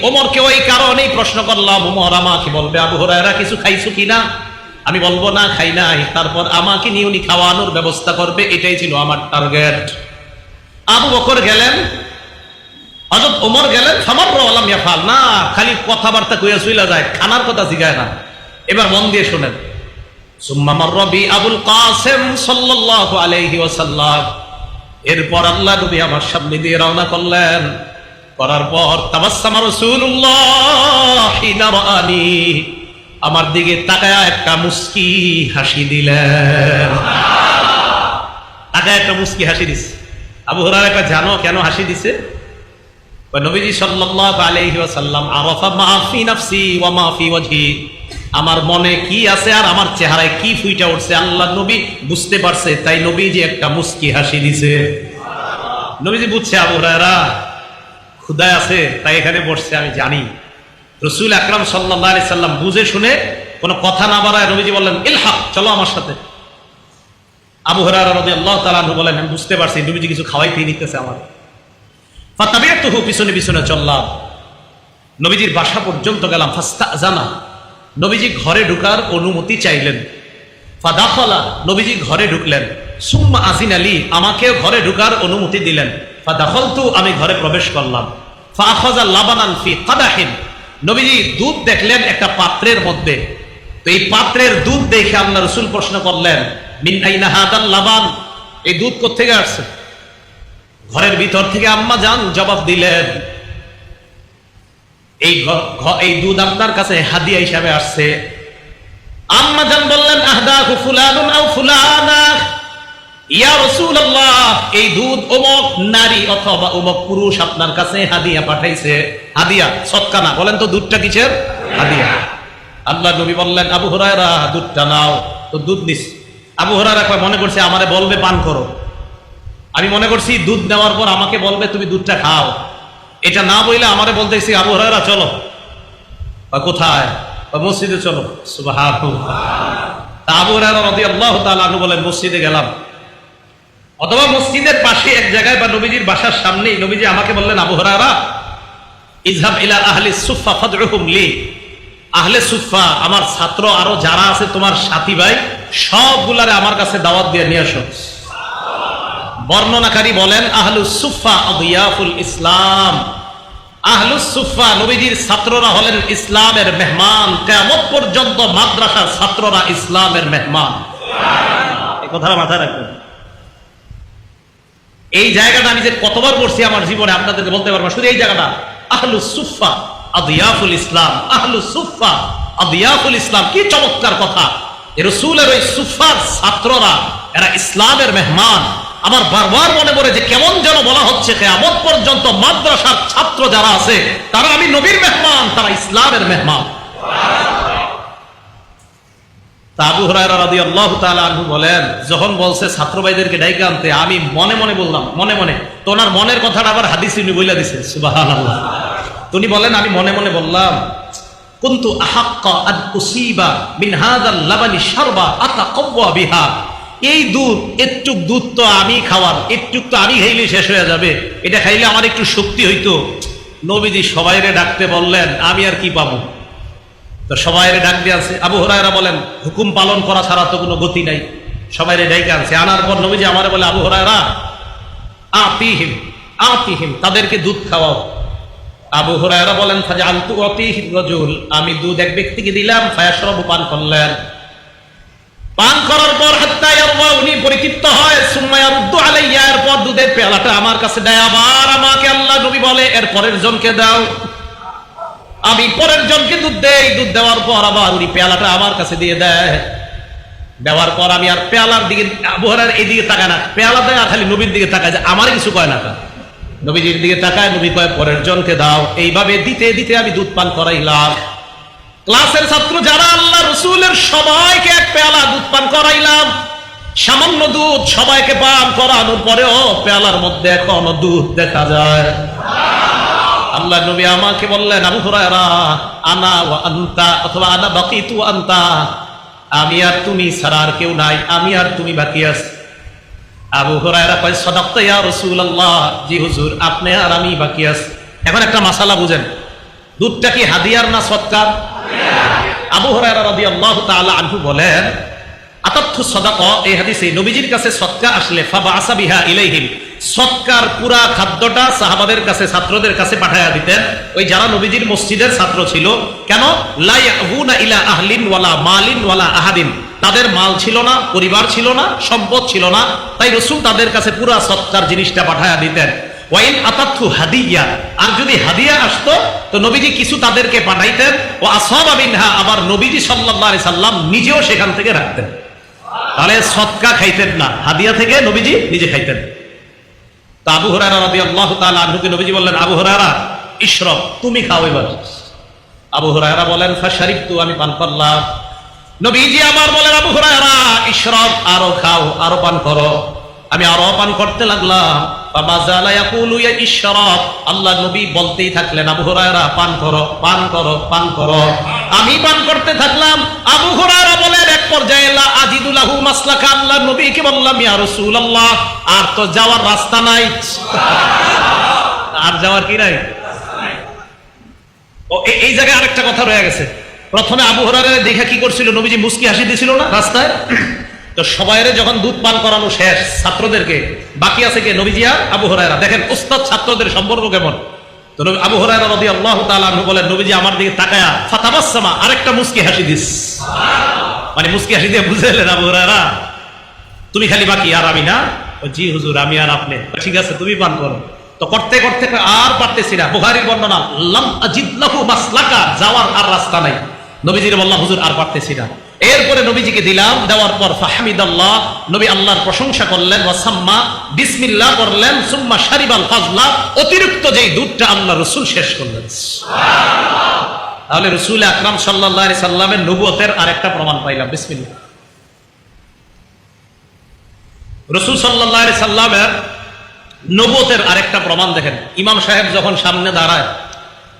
ওমরকে ওই কারণেই প্রশ্ন করলাম, ওমর আমাকে বলবে আবু হুরায়রা কিছু খাইছো কিনা? আমি বলবো না খাই নাই, তারপর আমাকে নিয়ে উনি খাওয়ানোর ব্যবস্থা করবে। এটাই ছিল আমার টার্গেট। আবু বকর গেলেন, হযরত ওমর গেলেন, ফামাররা ওয়ালাম ইয়াফাল, না খালি কথাবার্তা কইয়া চইলা যায়, খানার কথা জিগায় না। এবার মন দিয়ে শুনেন। সুম্মা মাররা বি আবুল কাসিম সাল্লাল্লাহু আলাইহি ওয়াসাল্লাম, এরপর আল্লাহ নবী আমার সামনে দিয়ে রওনা করলেন। করার পর তাবাসসামা রাসূলুল্লাহ হিনা রাআনি, আমার দিকে তাকায়া একটা মুস্কি হাসি দিলেন। তাকায়া একটা মুস্কি হাসি দিছে। আবু হুরায়রা জানো কেন হাসি দিছে? নবীজি সাল্লাল্লাহু আলাইহি ওয়াসাল্লাম আরাফা মা ফি নাফসি ওয়া মা ফি ওয়াজহি, আমার মনে কি আছে আর আমার চেহারায় কি ফুইটা উঠছে আল্লাহ নবী বুঝতে পারছে, তাই নবীজি একটা মুস্কি হাসি দিছে। নবীজি বুঝছে আবু হুরায়রা ক্ষুধায় আছে, তাই এখানে বসছে, আমি জানি। রাসূল আকরাম সাল্লাল্লাহু আলাইহি সাল্লাম বুঝে শুনে কোনো কথা না বাড়ায় নবীজি বললেন ইলহাক, চলো আমার সাথে। আবু হুরায়রা রাদিয়াল্লাহু তাআলা আনহু বলেন আমি বুঝতে পারছি নবীজি কিছু খাওয়াইতেই নিতেছে আমার। ফাতাবিআতুহু, পিছনে পিছনে চললাম, নবীজির বাসা পর্যন্ত গেলাম। ফাস্তাজানা, নবীজি ঘরে ঢুকার অনুমতি চাইলেন। ফাদাখালা, নবীজি ঘরে ঢুকলেন। সুম্মা আজিনা লি, আমাকেও ঘরে ঢুকার অনুমতি দিলেন। ফাদাখালতু, আমি ঘরে প্রবেশ করলাম। ফাআখাযা লাবানান ফি কাদাহিন, নবীজি দুধ দেখলেন একটা পাত্রের মধ্যে। তো এই পাত্রের দুধ দেখে আল্লাহ রাসূল প্রশ্ন করলেন মিন আইনা হাদাল লাবান, এই দুধ কোত্থেকে আসছে? ঘরের ভিতর থেকে আম্মা জান জবাব দিলেন এই দুধ আপনার কাছে হাদিয়া হিসাবে আসছে। আম্মা জান বললেন আহদাহু ফুলানুন আও ফুলানা, ইয়া রাসূলুল্লাহ, এই দুধ অমুক নারী অথবা অমুক পুরুষ আপনার কাছে হাদিয়া পাঠাইছে। হাদিয়া সদকা না, বলেন তো দুধটা কিসের? হাদিয়া। আল্লাহ নবী বললেন আবু হুরায়রা দুধটা নাও। তো দুধ নিস। আবু হুরায়রা মনে করছে আমারে বলবে পান করো, আমি মনে করছি দুধ নেওয়ার পর আমাকে বলবে তুমি দুধটা খাও। এটা না বইলে আমারে বলতেছি আবু হুরায়রা চলো। কোথায়? মসজিদে চলো। সুবহানাল্লাহ। আবু হুরায়রা রাদিয়াল্লাহু তাআলা আনহু বলেন মসজিদে গেলাম, অথবা মসজিদের পাশে এক জায়গায় বা নবীজির বাসার সামনেই নবীজি আমাকে বললেন আবু হুরায়রা ইযহাব ইলা আহলি সুফফা ফাদউহুম লি, আহলে সুফফা আমার ছাত্র আরো যারা আছে তোমার সাথী ভাই সবগুলারে আমার কাছে দাওয়াত দিয়ে নিয়ে আসো। বর্ণনাকারী বলেন আহলুস সুফফা আদিয়াফুল ইসলাম, আহলুস সুফফা নবীজির ছাত্ররা হলেন ইসলামের মেহমান। কিয়ামত পর্যন্ত মাদ্রাসার ছাত্ররা ইসলামের মেহমান। এই কথাটা মাথায় রাখবেন। এই জায়গাটা আমি যে কতবার পড়ছি আমার জীবনে আপনাদেরকে বলতে পারবো, শুধু এই জায়গাটা আহলুস সুফফা আদিয়াফুল ইসলাম, আহলুস সুফফা আদিয়াফুল ইসলাম। কি চমৎকার কথা! রাসূলের ওই সুফফার ছাত্ররা এরা ইসলামের মেহমান। আমার বারবার মনে পড়ে যে কেমন যেন বলা হচ্ছে কিয়ামত পর্যন্ত মাদ্রাসার ছাত্র যারা আছে তারা আমি নবীর মেহমান, তারা ইসলামের মেহমান। আবু হুরায়রা রাদিয়াল্লাহু তাআলা আনহু বলেন, যখন বলছে ছাত্র ভাইদেরকে ডাইকা আনতে, আমি মনে মনে বললাম, মনে মনে, তো ওনার মনের কথাটা আবার হাদিসে উনি বইলা দিছে, সুবহানাল্লাহ। উনি বলেন, আমি মনে মনে বললাম, কুনতু আহাক্কা আন উসিবা মিন হাযাল লাবানি শারবা আতাকাওয়া বিহা। এই দুধ, একটুক দুধ তো আমি খাওয়ার, একটুক তো আমি খাইলে শেষ হয়ে যাবে, এটা খাইলে আমার একটু শক্তি হইতো। নবীজি সবাইরে ডাকতে বললেন, আমি আর কি পাবো? তো সবাইরে ডাক দিয়ে আছে। আবু হুরায়রা বলেন, হুকুম পালন করা ছাড়া তো কোনো গতি নাই। সবাইরে ডাইকে আনছে, আনার পর নবীজি আমারে বলে, আবু হুরায়রা আতিহিম আতিহিম, তাদেরকে দুধ খাওয়াও। আবু হুরায়রা বলেন, ফাজআলতু আতিহির রাজুল, আমি দুধ এক ব্যক্তিকে দিলাম, ফায়াশরাবু, পান করলেন। পান করার পর হাত্তা ইয়ারওয়া, উনি পরিতৃপ্ত হয়, সুম্মা ইয়ারুদ্দু আলাইয়া, এরপর দুধের পেয়ালাটা আমার কাছে দেয়, আবার আমাকে আল্লাহ নবী বলে, এর পরের জনকে দাও। আমি পরের জনকে দুধ দেই, দুধ দেওয়ার পর আবার উনি পেয়ালাটা আমার কাছে দিয়ে দেয়। দেওয়ার পর আমি আর পেয়ালার দিকে, আবু হুরায়রা এই দিকে তাকায় না, পেয়ালা দেয় আর খালি নবীর দিকে তাকায়, যে আমার কিছু কয় না। নবীজির দিকে তাকায়, নবী কয় পরের জনকে দাও। এইভাবে দিতে দিতে আমি দুধ পান করাইলাম। ক্লাসের ছাত্র যারা, আল্লাহ রসুলের সবাইকে এক পেয়ালা দুধ পান করাইলাম। সামান্য দুধ সবাইকে পান করানোর পরেও পেয়ালার মধ্যে এখনো দুধ দেখা যায়। আল্লাহ নবী আমাকে বললেন, আবু হুরায়রা আনা ওয়া আনতা, অথবা আনা বাকিতু আনতা, আমি আর তুমি ছাড়া আর কেউ নাই, আমি আর তুমি বাকি আছি। আবু হুরায়রা কয়, সাদাকতা ইয়া রাসূলুল্লাহ, জি হুজুর, আপনি আর আমি বাকি আছি। এখন একটা মাসালা বুঝেন, দুধটা কি হাদিয়ার না সদকার? আবু হুরায়রা রাদিয়াল্লাহু তাআলা আনহু বলেন, আতাতু সাদাকা, এই হাদিসে নবীজির কাছে সদকা আসলে ফাবাসা বিহা ইলাইহিম, সদকার পুরা খাদ্যটা সাহাবাদের কাছে, ছাত্রদের কাছে পাঠায়া দিতেন, ওই যারা নবীজির মসজিদের ছাত্র ছিল। কেন? লা ইয়াবুনা ইলা আহলিন ওয়ালা মালিন ওয়ালা আহাদিন, তাদের মাল ছিল না, পরিবার ছিল না, সম্পদ ছিল না, তাই রাসূল তাদের কাছে পুরা সদকার জিনিসটা পাঠায়া দিতেন। ওয়াইন আতাতু হাদিয়া, আর যদি হাদিয়া আসতো তো নবীজি কিছু তাদেরকে পাঠাইতেন। ও আসহাবা মিনহা, আবার নবীজি সাল্লাল্লাহু আলাইহি সাল্লাম নিজেও সেখান থেকে রাখতেন। তাহলে সদকা খাইতেন না, হাদিয়া থেকে নবীজি নিজে খাইতেন। তো আবু হুরায়রা রাদিয়াল্লাহু তাআলা আনহুকে নবীজি বললেন, আবু হুরায়রা ইশরাব, তুমি খাও এবার। আবু হুরায়রা বলেন, ফাশারিবতু, আমি পান করলাম। নবীজি আবার বলেন, আবু হুরায়রা ইশরাব, আরো খাও, আরো পান করো। আমি আরো পান করতে লাগলাম। ফামাযালা ইয়াকুলু ইয়া ইশরাব, আল্লাহ নবী বলতেই থাকলেন, আবু হুরায়রা পান করো, পান করো, পান করো। আমি পান করতে থাকলাম। আবু হুরায়রা বলেন, এক পর্যায়ে লা আজিদু লাহু মাসলাকা, আল্লাহ নবীকে বললাম, ইয়া রাসূলুল্লাহ, আর তো যাওয়ার রাস্তা নাই। আর যাওয়ার কি নাই? ও এই জায়গায় আরেকটা কথা রয়ে গেছে। প্রথমে আবু হুরায়রা দেখে কি করছিল, নবীজি মুস্কি হাসি দিছিল না রাস্তায়। তো সবাইরে যখন দুধ পান করানো শেষ, ছাত্রদেরকে, বাকি আছে কে? নবীজি আর আবু হুরায়রা। দেখেন উস্তাদ ছাত্রদের সম্পর্ক কেমন। তো আবু হুরায়রা রাদিয়াল্লাহু তাআলা আনহু বলেন, নবীজি আমার দিকে তাকায়া ফাতাবাসসামা, আরেকটা মুস্কি হাসি দিস। মানে মুস্কি হাসি দিয়ে বুঝাইলেন, আবু হুরায়রা তুমি খালি বাকি, আর আমি না। জি হুজুর, আমি আর আপনি। ঠিক আছে, তুমি পান করো। তো করতে করতে আর পারতেছি না। বুখারীর বর্ণনা, লাম আজিদ লাহু মাসলাকা, যাওয়ার আর রাস্তা নাই। নবীজির বললাম, হুজুর আর পারতেছি না। এরপরে নবীজিকে দিলাম, দেওয়ার পর ফাহমিদাল্লাহ, নবী আল্লাহর প্রশংসা করলেন, ওয়াসাম্মা, বিসমিল্লাহ করলেন, সুম্মা শারিবাল ফাজলা, অতিরিক্ত যেই দুধটা আল্লাহ রাসূল শেষ করলেন। সুবহানাল্লাহ। তাহলে রাসূল আকরাম সাল্লাল্লাহু আলাইহি সাল্লামের নবুয়তের আরেকটা প্রমাণ পাইলাম। বিসমিল্লাহ। রাসূল সাল্লাল্লাহু আলাইহি সাল্লামের নবুয়তের আরেকটা প্রমাণ দেখেন। ইমাম সাহেব যখন সামনে দাঁড়ায়,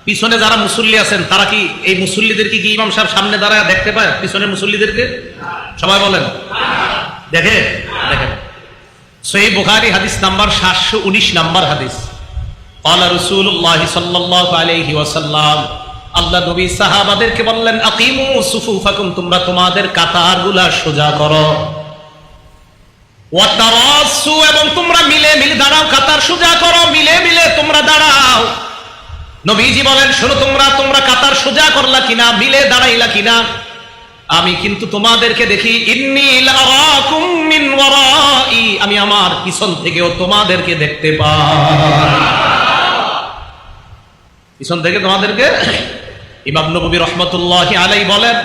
পিছনে যারা মুসল্লি আছেন তারা কি এই মুসল্লিদেরকে কি ইমাম সাহেব সামনে দাঁড়ায় দেখতে পায়? পিছনে মুসল্লিদেরকে সবাই বলেন, দেখে? দেখেন, সহিহ বুখারী হাদিস নাম্বার 719 নাম্বার হাদিস। ক্বালা রাসূলুল্লাহ সাল্লাল্লাহু আলাইহি ওয়াসাল্লাম, আল্লাহ নবী সাহাবাদেরকে বললেন, আকিমু সুফুফাকুম, তোমরা তোমাদের কাতারগুলা সোজা করো। ওয়া তারাসু, এবং তোমরা মিলে মিলে দাঁড়াও, কাতার সোজা করো, মিলে মিলে তোমরা দাঁড়াও। নবীজি বলেন, শোনো, তোমরা কাতার সোজা করলা কিনা, মিলে দাঁড়াইলা কিনা? আমি কিন্তু তোমাদেরকে দেখি, ইন্নী লারাকুম মিন ওয়ারাই, আমি আমার পিছন থেকেও তোমাদেরকে দেখতে পাই। পিছন থেকে তোমাদেরকে। ইমাম নববী রাহমাতুল্লাহি আলাইহি বলেন,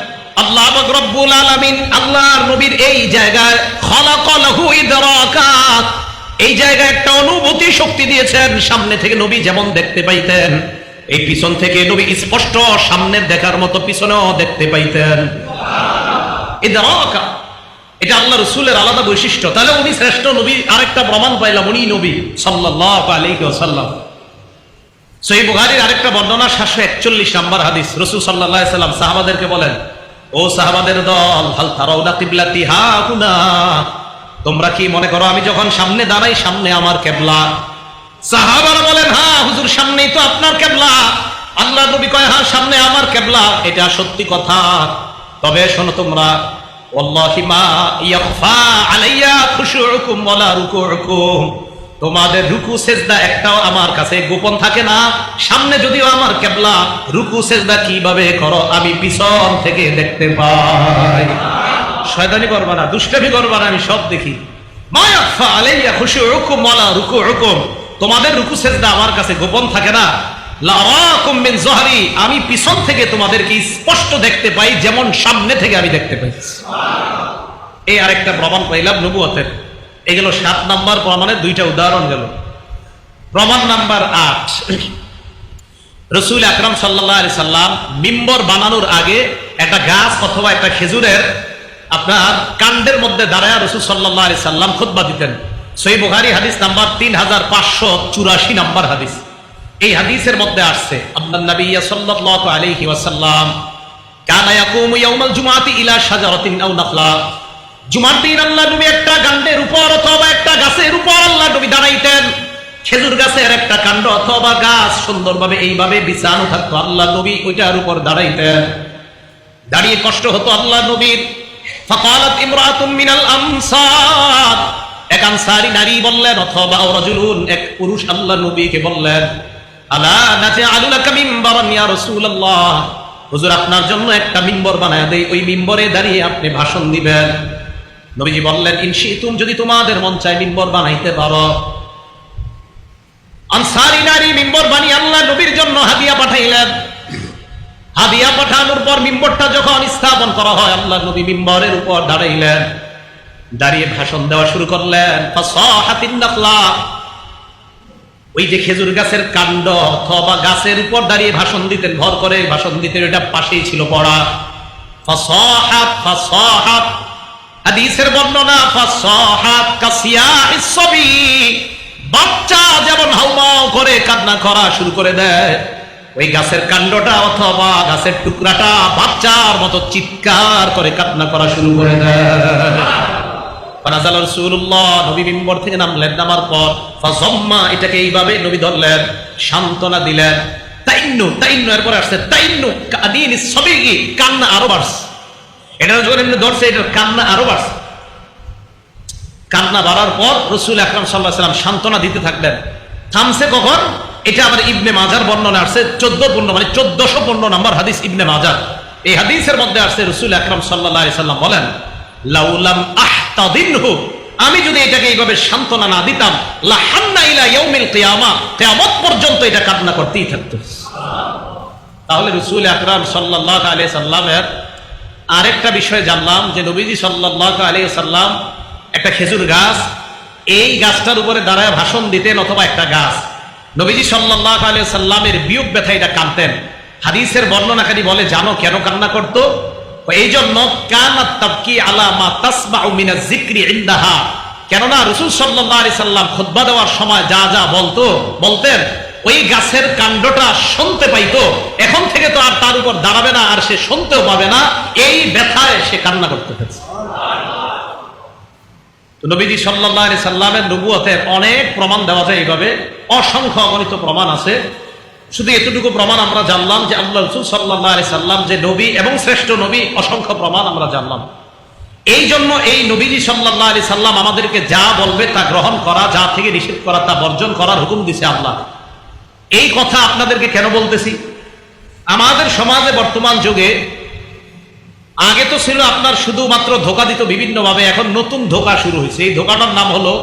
আল্লাহ পাক রব্বুল আলামিন আল্লাহর নবীর এই জায়গায় খালাকা লাহু ইদরাকাত, এই জায়গায় একটা অনুভূতি শক্তি দিয়েছেন, সামনে থেকে নবী যেমন দেখতে পাইতেন, এই পিছন থেকে নবী স্পষ্ট সামনের দেখার মতো পিছনেও দেখতে পাইতেন। এটা আল্লাহ রসুলের আলাদা বৈশিষ্ট্য। তাহলে উনি শ্রেষ্ঠ নবী, আরেকটা প্রমাণ পাইলাম, উনি নবী সাল্লাল্লাহু আলাইহি ওয়াসাল্লাম। সহিহ বুখারীর আরেকটা বর্ণনা 741 নম্বর হাদিস, রাসূল সাল্লাল্লাহু আলাইহি ওয়াসাল্লাম সাহাবাদেরকে বলেন, ও সাহাবাদের দল, হাল তারাউনা কিবলাতি হাকুনা, তোমরা কি মনে করো আমি যখন সামনে দাঁড়াই সামনে আমার কিবলা? সাহাবারা বলেন, হ্যাঁ হুজুর, সামনেই তো আপনার কিবলা। আল্লাহ নবী কয়, হ্যাঁ সামনে আমার কিবলা। এটা সত্যি কথা, তবে শোনো তোমরা, ওয়াল্লাহি মা ইয়াখফা আলাইয়া খুশুউকুম ওয়ালা রুকুউকুম, তোমাদের রুকু সেজদা একটাও আমার কাছে গোপন থাকে না। সামনে যদিও আমার কিবলা, রুকু সেজদা কিভাবে করো আমি পিছন থেকে দেখতে পাই। শয়তানি করবা না, দুষ্টামি করবা না, আমি সব দেখি। মা ইয়াখফা আলাইয়া খুশুউকুম ওয়ালা রুকুউকুম, তোমাদের রুকু সেজদা আমার কাছে গোপন থাকে না। লারাকুম মিন যহরি, আমি পিছন থেকে তোমাদেরকে স্পষ্ট দেখতে পাই যেমন সামনে থেকে আমি দেখতে পাই। এই আরেকটা প্রমাণ পাইলাম নবুয়তের। এগুলো 7 নাম্বার প্রমাণের 2টা উদাহরণ গেল। প্রমাণ নাম্বার 8, রাসূল আকরাম সাল্লাল্লাহু আলাইহি সাল্লাম মিম্বর বানানোর আগে একটা গাছ অথবা একটা খেজুরের আপনার কাণ্ডের মধ্যে দাঁড়ায় রাসূল সাল্লাল্লাহু আলাইহি সাল্লাম খুতবা দিতেন। সহিহ বুখারী হাদিস নাম্বার 3584 নাম্বার হাদিস। এই হাদিসের মধ্যে আসছে, আন্নান নবী সাল্লাল্লাহু আলাইহি ওয়াসাল্লাম কানা ইয়াকুমু ইয়াউমাল জুমআতি ইলা শাজারাতিন আও নাখলা, জুমার দিন আল্লাহ নবী একটা কাণ্ডের উপর অথবা একটা গাছের উপর আল্লাহ নবী দাঁড়াইতেন। খেজুর গাছের একটা কাণ্ড অথবা গাছ সুন্দরভাবে এইভাবে বিছানো থাকতো, আল্লাহ নবী ওইটার উপর দাঁড়াইতেন। দাঁড়িয়ে কষ্ট হতো আল্লাহ নবীর। ফাকালাত ইমরাতুম মিনাল আনসার, এক আনসারী নারী বললেন, অথবা রাজুলুন, এক পুরুষ আল্লাহ নবীকে বললেন, আলা নাজআলু লাকা মিম্বারান ইয়া রাসূলুল্লাহ, হুজুর আপনার জন্য একটা মিম্বর বানায় দেই, ওই মিম্বরে দাঁড়িয়ে আপনি ভাষণ দিবেন। নবীজি বললেন, ইনশিতুম, যদি তোমাদের মন চায় মিম্বর বানাইতে পারো। আনসারী নারী মিম্বর বানিয়ে আল্লাহ নবীর জন্য হাদিয়া পাঠাইলেন। হাদিয়া পাঠানোর পর মিম্বরটা যখন স্থাপন করা হয়, আল্লাহ নবী মিম্বরের উপর দাঁড়াইলেন, দাঁড়িয়ে ভাষণ দেওয়া শুরু করলেন। ফাসাহাতিন নাখলা, ওই যে খেজুর গাছের কাণ্ড অথবা গাছের উপর দাঁড়িয়ে ভাষণ দিতেন, ভর করে ভাষণ দিতেন, এটা পাশেই ছিল পড়া। ফাসাহাত, ফাসাহাত, হাদিসের বর্ণনা, ফাসাহাত কাসিয়াইস সাবি, বাচ্চা যেমন হাউমাউ করে কান্না করা শুরু করে দেয়, ওই গাছের কাণ্ডটা অথবা গাছের টুকরাটা বাচ্চার মতো চিৎকার করে কান্না করা শুরু করে দেয়। ফানাজাল রাসূলুল্লাহ, নবী মিম্বর থেকে নামলেন, নামার পর ফাযাম্মা, এটাকে এইভাবে নবী ধরলেন, সান্ত্বনা দিলেন। তাইন্নু, তাইন্নু এরপর আসছে তাইন্নু কাদিনিস সাবিগি, কান্না আরো বাড়ছে। এটা যখন এমনি ধরছে, এটা কান্না আরো বাড়ছে। কান্না বাড়ার পর রাসূল আকরাম সাল্লাল্লাহু আলাইহি ওয়াসাল্লাম সান্ত্বনা দিতে থাকলেন। থামছে কখন? এটা আবার ইবনে মাজার বর্ণনা আসছে 1415, মানে 1415 নম্বর হাদিস ইবনে মাজার। এই হাদিসের মধ্যে আসছে রাসূল আকরাম সাল্লাল্লাহু আলাইহি ওয়াসাল্লাম বলেন, লাউলাম আহতাদিনহু, আমি যদি এটাকে এইভাবে সান্ত্বনা না দিতাম, লাহান্না ইলা ইয়াউমিল কিয়ামা, কিয়ামত পর্যন্ত এটা কান্না করতেই থাকতো। তাহলে রাসূল আকরাম সাল্লাল্লাহু আলাইহি সাল্লামের আরেকটা বিষয় জানলাম যে নবীজি সাল্লাল্লাহু আলাইহি সাল্লাম একটা খেজুর গাছ, এই গাছটার উপরে দাঁড়ায় ভাষণ দিতেন, অথবা একটা গাছ। নবীজি সাল্লাল্লাহু আলাইহি সাল্লামের বিয়োগ ব্যথা এটা কাঁদতেন। হাদিসের বর্ণনাকারী বলে, জানো কেন কান্না করতো? এই জন্য কানাত তাবকি আলা মা তাসমাউ মিনাজ যিকরি ইনদাহা, কেননা রাসূল সাল্লাল্লাহু আলাইহি সাল্লাম খুতবা দেওয়ার সময় যা যা বলতেন, ওই গাছের কাণ্ডটা শুনতে পাইতো। এখন থেকে তো আর তার উপর দাঁড়াবে না, আর সে শুনতেও পাবে না, এই ব্যথায় সে কান্না করতে থাকছে। তো নবীজি সাল্লাল্লাহু আলাইহি সাল্লামের নবুয়তের অনেক প্রমাণ দেওয়া যায় এইভাবে, অসংখ্য অগণিত প্রমাণ আছে। শুধু এতটুকু প্রমাণ আমরা জানলাম যে আল্লাহ রাসূল সাল্লাল্লাহু আলাইহি সাল্লাম যে নবী এবং শ্রেষ্ঠ নবী, অসংখ্য প্রমাণ আমরা জানলাম। এই জন্য এই নবীজি সাল্লাল্লাহু আলাইহি সাল্লাম আমাদেরকে যা বলবে তা গ্রহণ করা, যা থেকে নিষেধ করা তা বর্জন করার হুকুম দিছে আল্লাহ। এই কথা আপনাদেরকে কেন বলতেছি? আমাদের সমাজে বর্তমান যুগে, আগে তো ছিল আপনার শুধুমাত্র ধোঁকা দিত বিভিন্নভাবে, এখন নতুন ধোঁকা শুরু হয়েছে। এই ধোঁকাটার নাম হলো,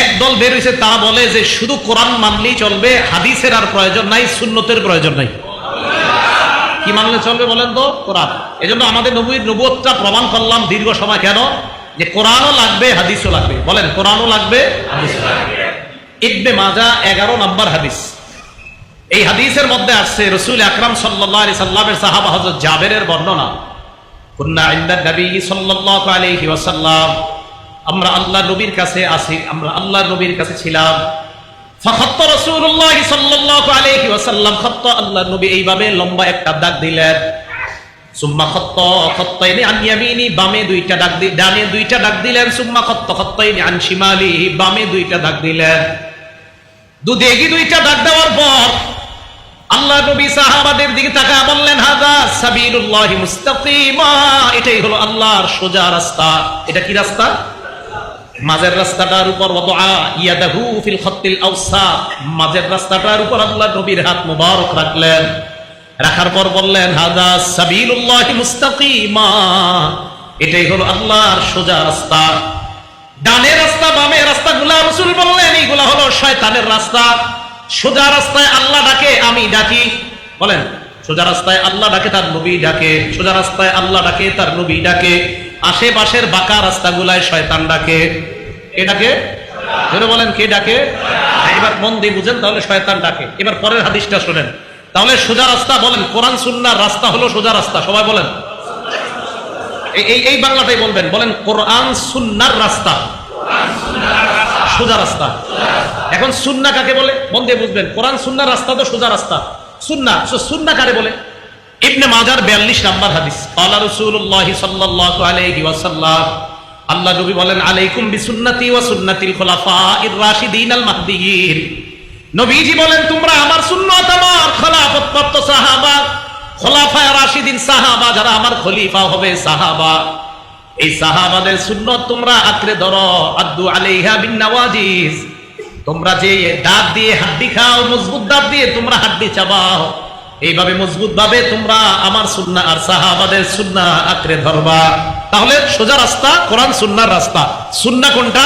এক দল বের হয়েছে, তারা বলে যে শুধু কোরআন মানলেই চলবে, হাদিসের আর প্রয়োজন নাই, সুন্নতের প্রয়োজন নাই। কি মানলে চলবে বলেন তো? কোরআন। এজন্য আমাদের নবীর নবুয়তটা প্রমাণ করলাম দীর্ঘ সময়। কেন? যে কোরআনও লাগবে হাদিসও লাগবে। বলেন কোরআনও লাগবে হাদিসও লাগবে। ইবনে মাজাহ 11 নম্বর হাদিস। এই হাদিসের মধ্যে আসছে রাসূল আকরাম সাল্লাল্লাহু আলাইহি সাল্লামের সাহাবা হযরত জাবেরের বর্ণনা, কুন্না ইনদা নবী সাল্লাল্লাহু আলাইহি ওয়াসাল্লাম, আমরা আল্লাহর নবীর কাছে আছি, আমরা আল্লাহর নবীর কাছে ছিলাম। ফাখাত্তা রাসূলুল্লাহ সাল্লাল্লাহু আলাইহি ওয়াসাল্লাম, খাত্তা আল্লাহর নবী এইভাবে লম্বা একটা দাগ দিলেন। সুম্মা খাত্তা খাত্তাইনি আন ইয়ামিনি, বামে দুইটা দাগ দিলেন, ডানে দুইটা দাগ দিলেন। সুম্মা খাত্তা খাত্তাইনি আন শিমালি, বামে দুইটা দাগ দিলেন। দুদিকে দুইটা দাগ দেওয়ার পর আল্লাহ নবী সাহাবাদের দিকে তাকায় বললেন, হাযা সাবিলুল্লাহি মুস্তাকিমা, এটাই হলো আল্লাহর সোজা রাস্তা। এটা কি রাস্তা? মাঝের রাস্তাটার উপর ওয়াদা ইয়াদাহু ফিল খাত্তিল আওসাত, মাঝের রাস্তাটার উপর আল্লাহ নবীর হাত মুবারক রাখলেন। রাখার পর বললেন, হাযা সাবিলুল্লাহি মুস্তাকিমা, এটাই হলো আল্লাহর সোজা রাস্তা। ডানে রাস্তা বামে রাস্তাগুলা রাসূল বললেন এইগুলা হলো শয়তানের রাস্তা। সোজা রাস্তায় আল্লাহ ডাকে, আমি ডাকি। বলেন সোজা রাস্তায় আল্লাহ ডাকে, তার নবী ডাকে। সোজা রাস্তায় আল্লাহ ডাকে, তার নবী ডাকে। আশেপাশের বাঁকা রাস্তাগুলায় শয়তান ডাকে। কে ডাকে? জোরে বলেন, কে ডাকে? এবার মন দিয়ে বুঝেন, তাহলে শয়তান ডাকে। এবার পরের হাদিসটা শোনেন। তাহলে সোজা রাস্তা, বলেন কোরআন সুন্নাহর রাস্তা হলো সোজা রাস্তা। সবাই বলেন, এই বাংলাটাই বলবেন। বলেন কোরআন সুন্নাহর রাস্তা সোজা রাস্তা। এখন সুন্নাহ কাকে বলে? মন দিয়ে বুঝবেন। কোরআন সুন্নাহর রাস্তা তো সোজা রাস্তা। সুন্নাহ কারে বলে? ইবনে মাজার 42 নম্বর হাদিস। ক্বালা রাসূলুল্লাহ সাল্লাল্লাহু আলাইহি ওয়াসাল্লাম, আল্লাহ নবী বলেন, আলাইকুম বিসুন্নতি ওয়া সুন্নাতিল খুলাফাইর রাশিদিনাল মাহদিয়িন। নবীজি বলেন, তোমরা আমার সুন্নাত, আমার খেলাফতপ্রাপ্ত সাহাবা, খোলাফায়ে রাশিদিন সাহাবা, যারা আমার খলিফা হবে সাহাবা, এই সাহাবাদের সুন্নাত তোমরা আঁকড়ে ধরো। আদ্দু আলাইহা বিন নওয়াজিজ, তোমরা যে দাঁত দিয়ে হাড্ডি খাও, মজবুত দাঁত দিয়ে তোমরা হাড্ডি চাবাও, এইভাবে মজবুত ভাবে তোমরা আমার সুন্নাহ আর সাহাবাদের সুন্নাহ আঁকড়ে ধরবা। তাহলে সোজা রাস্তা কোরআন সুন্নাহর রাস্তা। সুন্নাহ কোনটা?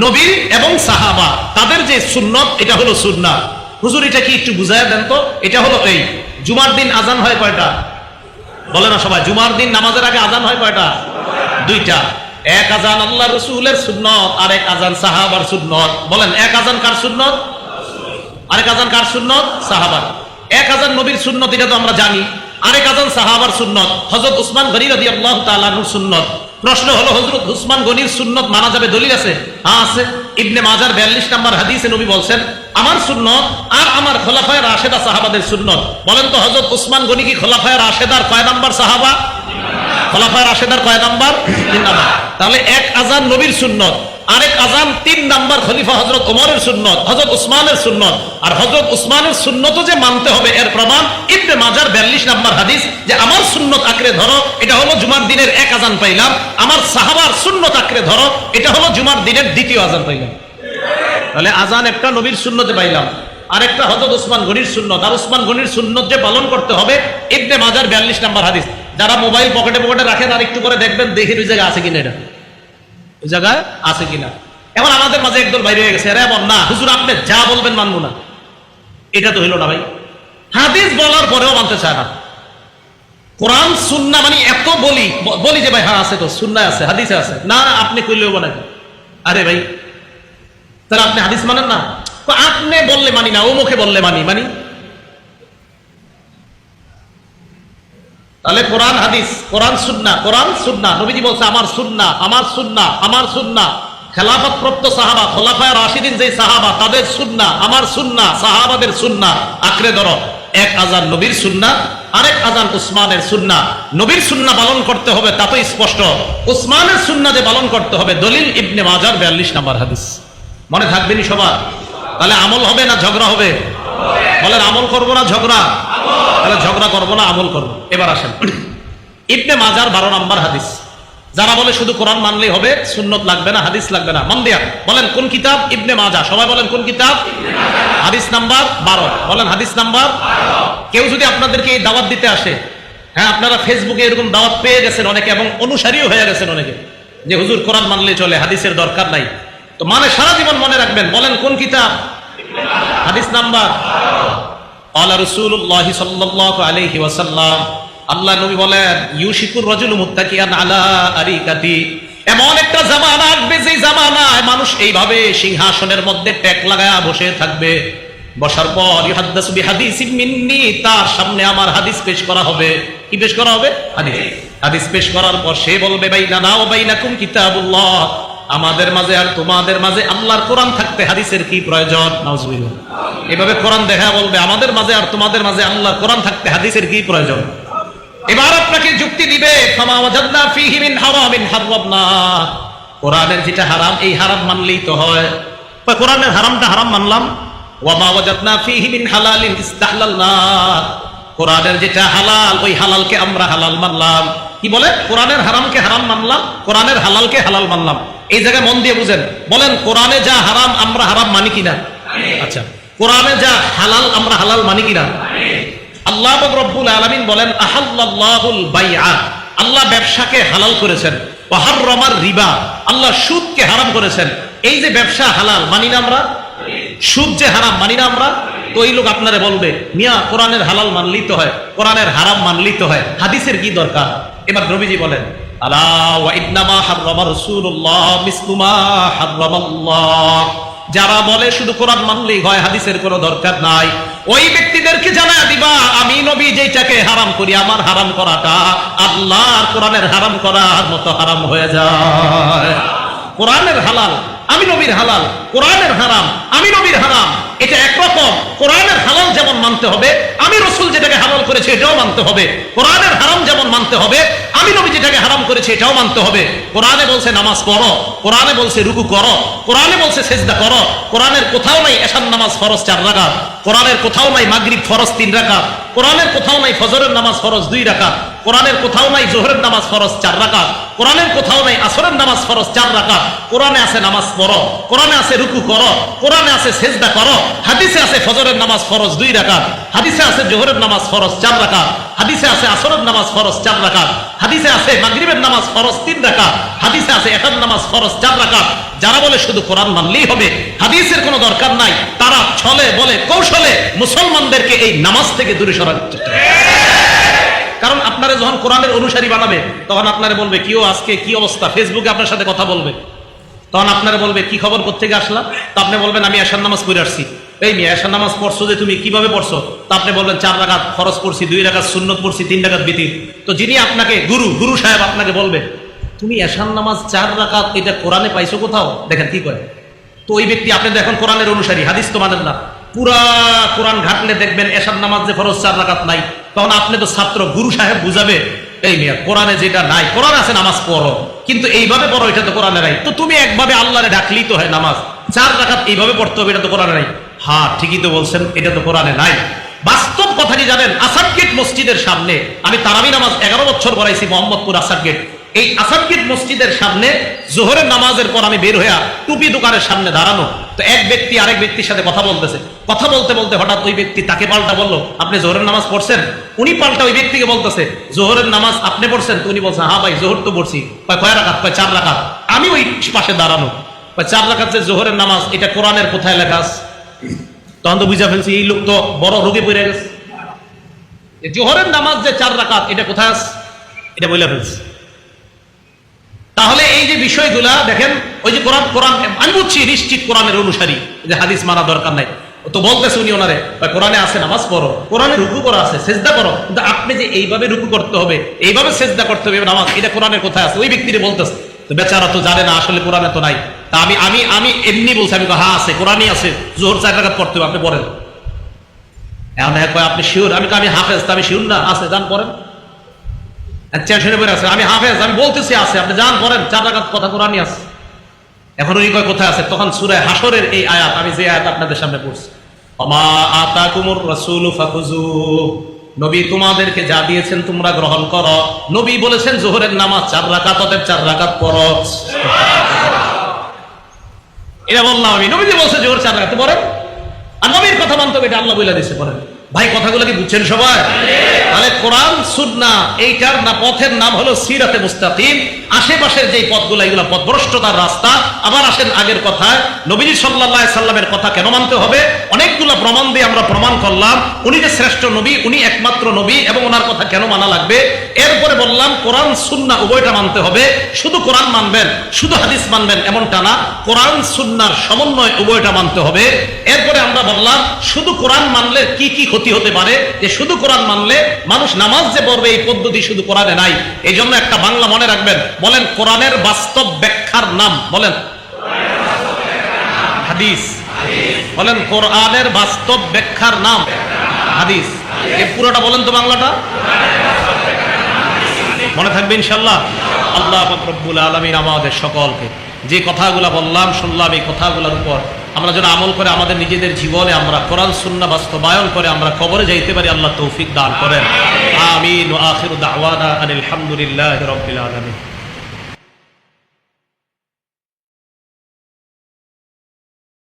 নবী এবং সাহাবা, তাদের যে সুন্নাত, এটা হলো সুন্নাহ। হুজুর এটা কি একটু বুঝায় দেন তো? এটা হলো এই জুমার দিন আজান হয় কয়টা? বলে না সবাই। জুমার দিন নামাজের আগে আজান হয় কয়টা? দুইটা। এক আজান আল্লাহ রাসূলের সুন্নাত, আর এক আজান সাহাবার সুন্নাত। বলেন এক আজান কার সুন্নাত? আরেক আজান কার সুন্নাত? সাহাবার। এক আজান নবীর সুন্নাত, এটা তো আমরা জানি। আরেক আজান সাহাবার সুন্নাত। হযরত উসমান গনি রাদিয়াল্লাহু তাআলা আনহুর সুন্নাত। প্রশ্ন হলো, হযরত উসমান গনির সুন্নাত মানা যাবে? দলিল আছে? হ্যাঁ আছে। ইবনে মাজার 42 নম্বর হাদিসে নবী বলছেন, আমার সুন্নাত আর আমার খোলাফায়ে রাশেদা সাহাবাদের সুন্নাত। বলেন তো হযরত উসমান গনি কি খোলাফায়ে রাশেদার কয় নাম্বার সাহাবা? খোলাফায়ে রাশেদার কয় নাম্বার? 3 নাম্বার। তাহলে এক আজান নবীর সুন্নাত, আরেক আজান 3 নাম্বার খলিফা হযরত ওমরের সুন্নাত, হযরত উসমানের সুন্নাত। আর হযরত উসমানের সুন্নাতও যে মানতে হবে, এর প্রমাণ ইবনে মাজার 42 নাম্বার হাদিস, যে আমার সুন্নাত আঁকড়ে ধরো, এটা হলো জুমার দিনের এক আজান পাইলাম। আমার সাহাবার সুন্নাত আঁকড়ে ধরো, এটা হলো জুমার দিনের দ্বিতীয় আজান পাইলাম। তাহলে আজান একটা নবীর সুন্নতে পাইলাম, আরেকটা হযরত উসমান গনির সুন্নাত। আর উসমান গনির সুন্নাত যে পালন করতে হবে, ইবনে মাজার 42 নাম্বার হাদিস। যারা মোবাইল পকেটে পকেটে রাখেন, আর একটু করে দেখবেন, দেখি ওই জায়গায় আছে কিনা, এটা ওই জায়গায় আছে কিনা। এখন আমাদের মাঝে একদল বাইরে হয়ে গেছে, এরা এমন না, হুজুর আপনি যা বলবেন মানবো না। এটা তো হইল না ভাই। হাদিস বলার পরেও মানতে চায় না। কোরআন সুন্নাহ মানে এত বলি যে ভাই হ্যাঁ আছে, তো সুন্নাহ আছে, হাদিসে আছে। না আপনি কইলেও বলেন, আরে ভাই তাহলে আপনি হাদিস মানেন না? আপনি বললে মানি না, ও মুখে বললে মানি। তাহলে কোরআন হাদিস, কোরআন সুন্নাহ। নবীজি বলছে আমার সুন্নাহ, আমার সুন্নাহ, আমার সুন্নাহ। খেলাফত প্রাপ্ত সাহাবা, খোলাফায়ে রাশিদিন যে সাহাবা, তাদের সুন্নাহ, আমার সুন্নাহ, সাহাবাদের সুন্নাহ আঁকড়ে ধরো। এক আজান নবীর সুন্নাহ, আরেক আজান উসমানের সুন্নাহ। নবীর সুন্নাহ পালন করতে হবে, তা তো স্পষ্ট। উসমানের সুন্নাহ যে পালন করতে হবে, দলিল ইবনে মাজার 42 নম্বর হাদিস। মনে থাকবেনি সবার? তাহলে আমল হবে না ঝগড়া হবে? বলেন আমল করবো না ঝগড়া? তাহলে ঝগড়া করবো না, আমল করবো। এবার আসেন ইবনে মাজার 12 নম্বর হাদিস। যারা বলে শুধু কোরআন মানলেই হবে, সুন্নত লাগবে না, হাদিস লাগবে না, মন দিয়া বলেন কোন কিতাব? ইবনে মাজাহ। সবাই বলেন কোন কিতাব? হাদিস নাম্বার 12। বলেন হাদিস নাম্বার 12। কেউ যদি আপনাদেরকে এই দাওয়াত দিতে আসে, হ্যাঁ আপনারা ফেসবুকে এরকম দাওয়াত পেয়ে গেছেন অনেকে, এবং অনুসারীও হয়ে গেছেন অনেকে, যে হুজুর কোরআন মানলে চলে, হাদিসের দরকার নাই। তো মানে সারা জীবন মনে রাখবেন, বলেন কোন কিতাব? হাদিস নাম্বার 12। ক্বালা রাসূলুল্লাহ সাল্লাল্লাহু আলাইহি ওয়াসাল্লাম, আল্লাহ নবী বলেন, ইউশিকুর রাজুলু মুত্তাকিয়ান আলা আরিকাতি, এমন একটা জামানা আসবে যে জামানায় মানুষ এইভাবে সিংহাসনের মধ্যে ট্যাক লাগায়া বসে থাকবে। বসার পর ইউহাদ্দাসু বিহাদিসিন মিন্নি, তার সামনে আমার হাদিস পেশ করা হবে। কি পেশ করা হবে? হাদিস পেশ করার পর সে বলবে বাইনানা ওয়া বাইনাকুম কিতাবুল্লাহ, আমাদের মাঝে আর তোমাদের মাঝে আল্লাহর কোরআন থাকতে হাদিসের কি প্রয়োজন? নাউজুবিল্লাহ। এভাবে কোরআন দেখা বলবে আমাদের মাঝে আর তোমাদের মাঝে আল্লাহর কোরআন থাকতে হাদিসের কি প্রয়োজন? এবার আপনাকে যুক্তি দিবে ফামা ওয়াজাদনা ফীহি মিন হারামিন হারামনা, কোরআনের যেটা হারাম এই হারাম মানলেই তো হয়। কোরআনের হারামটা হারাম মানলাম, ওয়া মা ওয়াজাদনা ফীহি মিন হালালিন ইস্তাহলালনা, কোরআনের যেটা হালাল ওই হালালকে আমরা হালাল মানলাম। কি বলে? কোরআনের হারামকে হারাম মানলাম, কোরআনের হালালকে হালাল মানলাম। এই জায়গায় মন দিয়ে বুঝেন, বলেন কোরআনে যা হারাম আমরা হারাম মানি কিনা? আচ্ছা, কোরআনে যা হালাল আমরা হালাল মানি কিনা? আল্লাহ রাব্বুল আলামিন বলেন আহাল্লাল্লাহুল বাইআ, আল্লাহ ব্যবসাকে হালাল করেছেন। ওয়া হাররামার রিবা, আল্লাহ সুদকে হারাম করেছেন। এই যে ব্যবসা হালাল মানি না আমরা, সুদ যে হারাম মানি না আমরা। তো এই লোক আপনারে বলবে মিয়া কোরআনের হালাল মানলেই তো হয়, কোরআনের হারাম মানলেই তো হয়, হাদিসের কি দরকার? এবার নবীজি বলেন আলা ওয়া ইন্নামা হাররামা রাসূলুল্লাহ মিসলু মা হাররামাল্লাহ, যারা বলে শুধু কোরআন মানলেই হয় হাদিসের কোনো দরকার নাই, ওই ব্যক্তিদেরকে জানায়া দিবা আমি নবী যেটাকে হারাম করি আমার হারাম করাটা আল্লাহর কোরআনের হারাম করার মতো হারাম হয়ে যায়। কোরআনের হালাল আমি নবীর হালাল, কোরআনের হারাম আমি নবীর হারাম, এটা একরকম। কোরআনের হালাল যেমন মানতে হবে, আমি রাসূল যেটাকে হালাল করেছি এটাও মানতে হবে। কোরআনের হারাম যেমন মানতে হবে, আমি নবী যেটাকে হারাম করেছি এটাও মানতে হবে। কোরআনে বলছে নামাজ পড়ো, কোরআনে বলছে রুকু করো, কোরআনে বলছে সিজদা করো। কোরআনের কোথাও নাই এশার নামাজ ফরজ 4 রাকাত, কোরআনের কোথাও নাই মাগরিব ফরজ 3 রাকাত, কোরআনের কোথাও নাই ফজরের নামাজ ফরজ 2 রাকাত, কোরআনের কোথাও নাই যোহরের নামাজ ফরজ 4 রাকাত, কোরআনের কোথাও নাই আসরের নামাজ ফরজ 4 রাকাত। কোরআনে আছে নামাজ পড়ো, কোরআনে আছে রুকু করো, কোরআনে আছে সিজদা করো, হাদিসে আছে ফজরের নামাজ ফরজ 2 রাকাত, হাদিসে আছে যোহরের নামাজ ফরজ 4 রাকাত, হাদিসে আছে আসরের নামাজ ফরজ 4 রাকাত, হাদিসে আছে মাগরিবের নামাজ ফরজ 3 রাকাত, হাদিসে আছে এশার নামাজ ফরজ 4 রাকাত। যারা বলে শুধু কোরআন মানলেই হবে হাদিসের কোনো দরকার নাই, তারা ছলে বলে কৌশলে মুসলমানদেরকে এই নামাজ থেকে দূরে সরাতে চায়। কারণ আপনারা যখন কোরআনের অনুসারী বানাবে তখন আপনারা বলবে কিও আজকে কি অবস্থা, ফেসবুকে আপনার সাথে কথা বলবে, তখন আপনারা বলবে কি খবর, কোত্থেকে আসলা? তো আপনি বলবেন আমি এশার নামাজ পড়ে আসছি। এই মেয়ে এশার নামাজ পড়ছো যে তুমি কিভাবে পড়ছো? তা আপনি বলবেন 4 রাকাত ফরজ পড়ছি, 2 রাকাত সুন্নত পড়ছি, 3 রাকাত বিতির। তো যিনি আপনাকে গুরু সাহেব আপনাকে বলবে তুমি এশার নামাজ 4 রাকাত এটা কোরআনে পাইছো কোথাও? দেখেন কি করে। তো ওই ব্যক্তি আপনি দেখেন কোরআনের অনুসারী, হাদিস তো মানেন না, পুরা কোরআন ঘাটলে দেখবেন এশার নামাজ যে ফরজ 4 রাকাত নাই। তখন আপনি তো ছাত্র, গুরু সাহেব বুঝাবে এই মেয়ে কোরআনে যেটা নাই, কোরআন আছে নামাজ পড়ো কিন্তু এইভাবে পড়ো এটা তো কোরআনে নাই। তো তুমি একভাবে আল্লাহরে ডাকলেই তো হয়, নামাজ 4 রাকাত এইভাবে পড়তে হবে এটা তো কোরআনে নাই। হ্যাঁ ঠিকই তো বলছেন, এটা তো কোরআনে নাই। বাস্তব কথা কি জানেন? আসাদ গেট মসজিদের সামনে আমি তারাবি নামাজ 11 বছর পড়াইছি, মোহাম্মদপুর আসাদ গেট। এই আসাদ গেট মসজিদের সামনে জোহরের নামাজের পর আমি বের হইয়া টুপি দোকানের সামনে দাঁড়ানো, তো এক ব্যক্তি আরেক ব্যক্তির সাথে কথা বলতেছে। কথা বলতে বলতে হঠাৎ ওই ব্যক্তি তাকে পাল্টা বললো আপনি জোহরের নামাজ পড়ছেন? উনি পাল্টা ওই ব্যক্তিকে বলতেছে জোহরের নামাজ আপনি পড়ছেন? তো উনি বলছে হ্যাঁ ভাই জোহর তো পড়ছি। কয় রাকাত? 4 রাকাত। আমি ওই পাশে দাঁড়ানো, 4 রাকাত যে জোহরের নামাজ এটা কোরআনের কোথায় লেখা আছে? তখন তো বুঝা ফেলছি এই লোক তো বড় রোগে পড়ে গেছে। জোহরের নামাজ যে 4 রাকাত এটা কোথায় আছে এটা বলে ফেলছে। তাহলে এই যে বিষয়গুলা দেখেন, ওই যে কোরআন আমি বুঝছি নিশ্চিত কোরআনের অনুসারী, যে হাদিস মানা দরকার নাই। তো বলতেছে উনি ওনারে কোরআনে আছে নামাজ পড়ো, কোরআনে রুকু করা আছে, সেজদা করো, কিন্তু আপনি যে এইভাবে রুকু করতে হবে, এইভাবে সেজদা করতে হবে নামাজ, এটা কোরআনের কোথায় আছে? ওই ব্যক্তিরে বলতেছে। তো বেচারা তো জানে না আসলে কোরআনে তো নাই। তা আমি এমনি বলছি, আমি হ্যাঁ আছে, কোরআনই আছে, জোহর 4 রাকাত পড়তে হবে, আপনি পড়েন। এখন কয় আপনি শিওর? আমি হাফেজ, আমি শিওর না, আছে যান পড়েন। আমি হাফেজ, আমি বলতেছি আছে, আপনি যান পড়েন, 4 রাকাত কথা কোরআনই আছে। এখন উনি কয় কোথায় আছে? তখন সূরা হাশরের এই আয়াত, আমি যে আয়াত আপনাদের সামনে পড়ছি, ওমা আতাকুমুর রাসূলু ফাখুযু, নবী তোমাদেরকে যা দিয়েছেন তোমরা গ্রহণ করো। নবী বলেছেন জোহরের নামাজ 4 রাকাত, অতএব 4 রাকাত পড়ো। এটা বললাম আমি, নবী যে বলছে জোহর 4 রাকাত পড়েন, আর নবীর কথা মানতে হবে, এটা আল্লাহ বলে দিয়েছে পড়েন। ভাই কথাগুলো কি বুঝছেন সবাই? তাহলে কোরআন সুন্নাহ এইটার না পথের নাম হলো সিরাতে মুস্তাকিম। আশেপাশের যে পথগুলো এগুলো পথভ্রষ্টতার রাস্তা। আবার আসেন আগের কথায়, নবীজি সাল্লাল্লাহু আলাইহি সাল্লামের কথা কেন মানতে হবে? অনেকগুলো প্রমাণ দিয়ে আমরা প্রমাণ করলাম উনি যে শ্রেষ্ঠ নবী, উনি একমাত্র নবী, এবং ওনার কথা কেন মানা লাগবে। এরপরে বললাম কোরআন সুন্নাহ উভয়টা মানতে হবে। শুধু কোরআন মানবেন, শুধু হাদিস মানবেন এমনটা না, কোরআন সুন্নাহর সমন্বয় উভয়টা মানতে হবে। এরপরে আমরা বললাম শুধু কোরআন মানলে কি কি ক্ষতি হতে পারে, যে শুধু কোরআন মানলে মানুষ নামাজ যে পড়বে এই পদ্ধতি শুধু কোরআনে নাই। এই জন্য একটা বাংলা মনে রাখবেন, বলেন কোরআনের বাস্তব ব্যাখ্যার নাম, বলেন হাদিস। বলেন কোরআনের বাস্তব ব্যাখ্যার নাম হাদিস। এই পুরোটা বলেন তো বাংলাটা, মনে থাকবে ইনশাআল্লাহ। আল্লাহ পাক রব্বুল আলামিন আমাদের সকলকে যে কথাগুলো বললাম শুনলাম, এই কথাগুলোর উপর আমরা যেন আমল করে আমাদের নিজেদের জীবনে আমরা কোরআন সুন্নাহ বাস্তবায়ন করে আমরা কবরে যাইতে পারি, আল্লাহ তৌফিক দান করেন। আমিন। ওয়া আখিরু দাওয়ানা আনিল হামদুলিল্লাহি রাব্বিল আলামিন।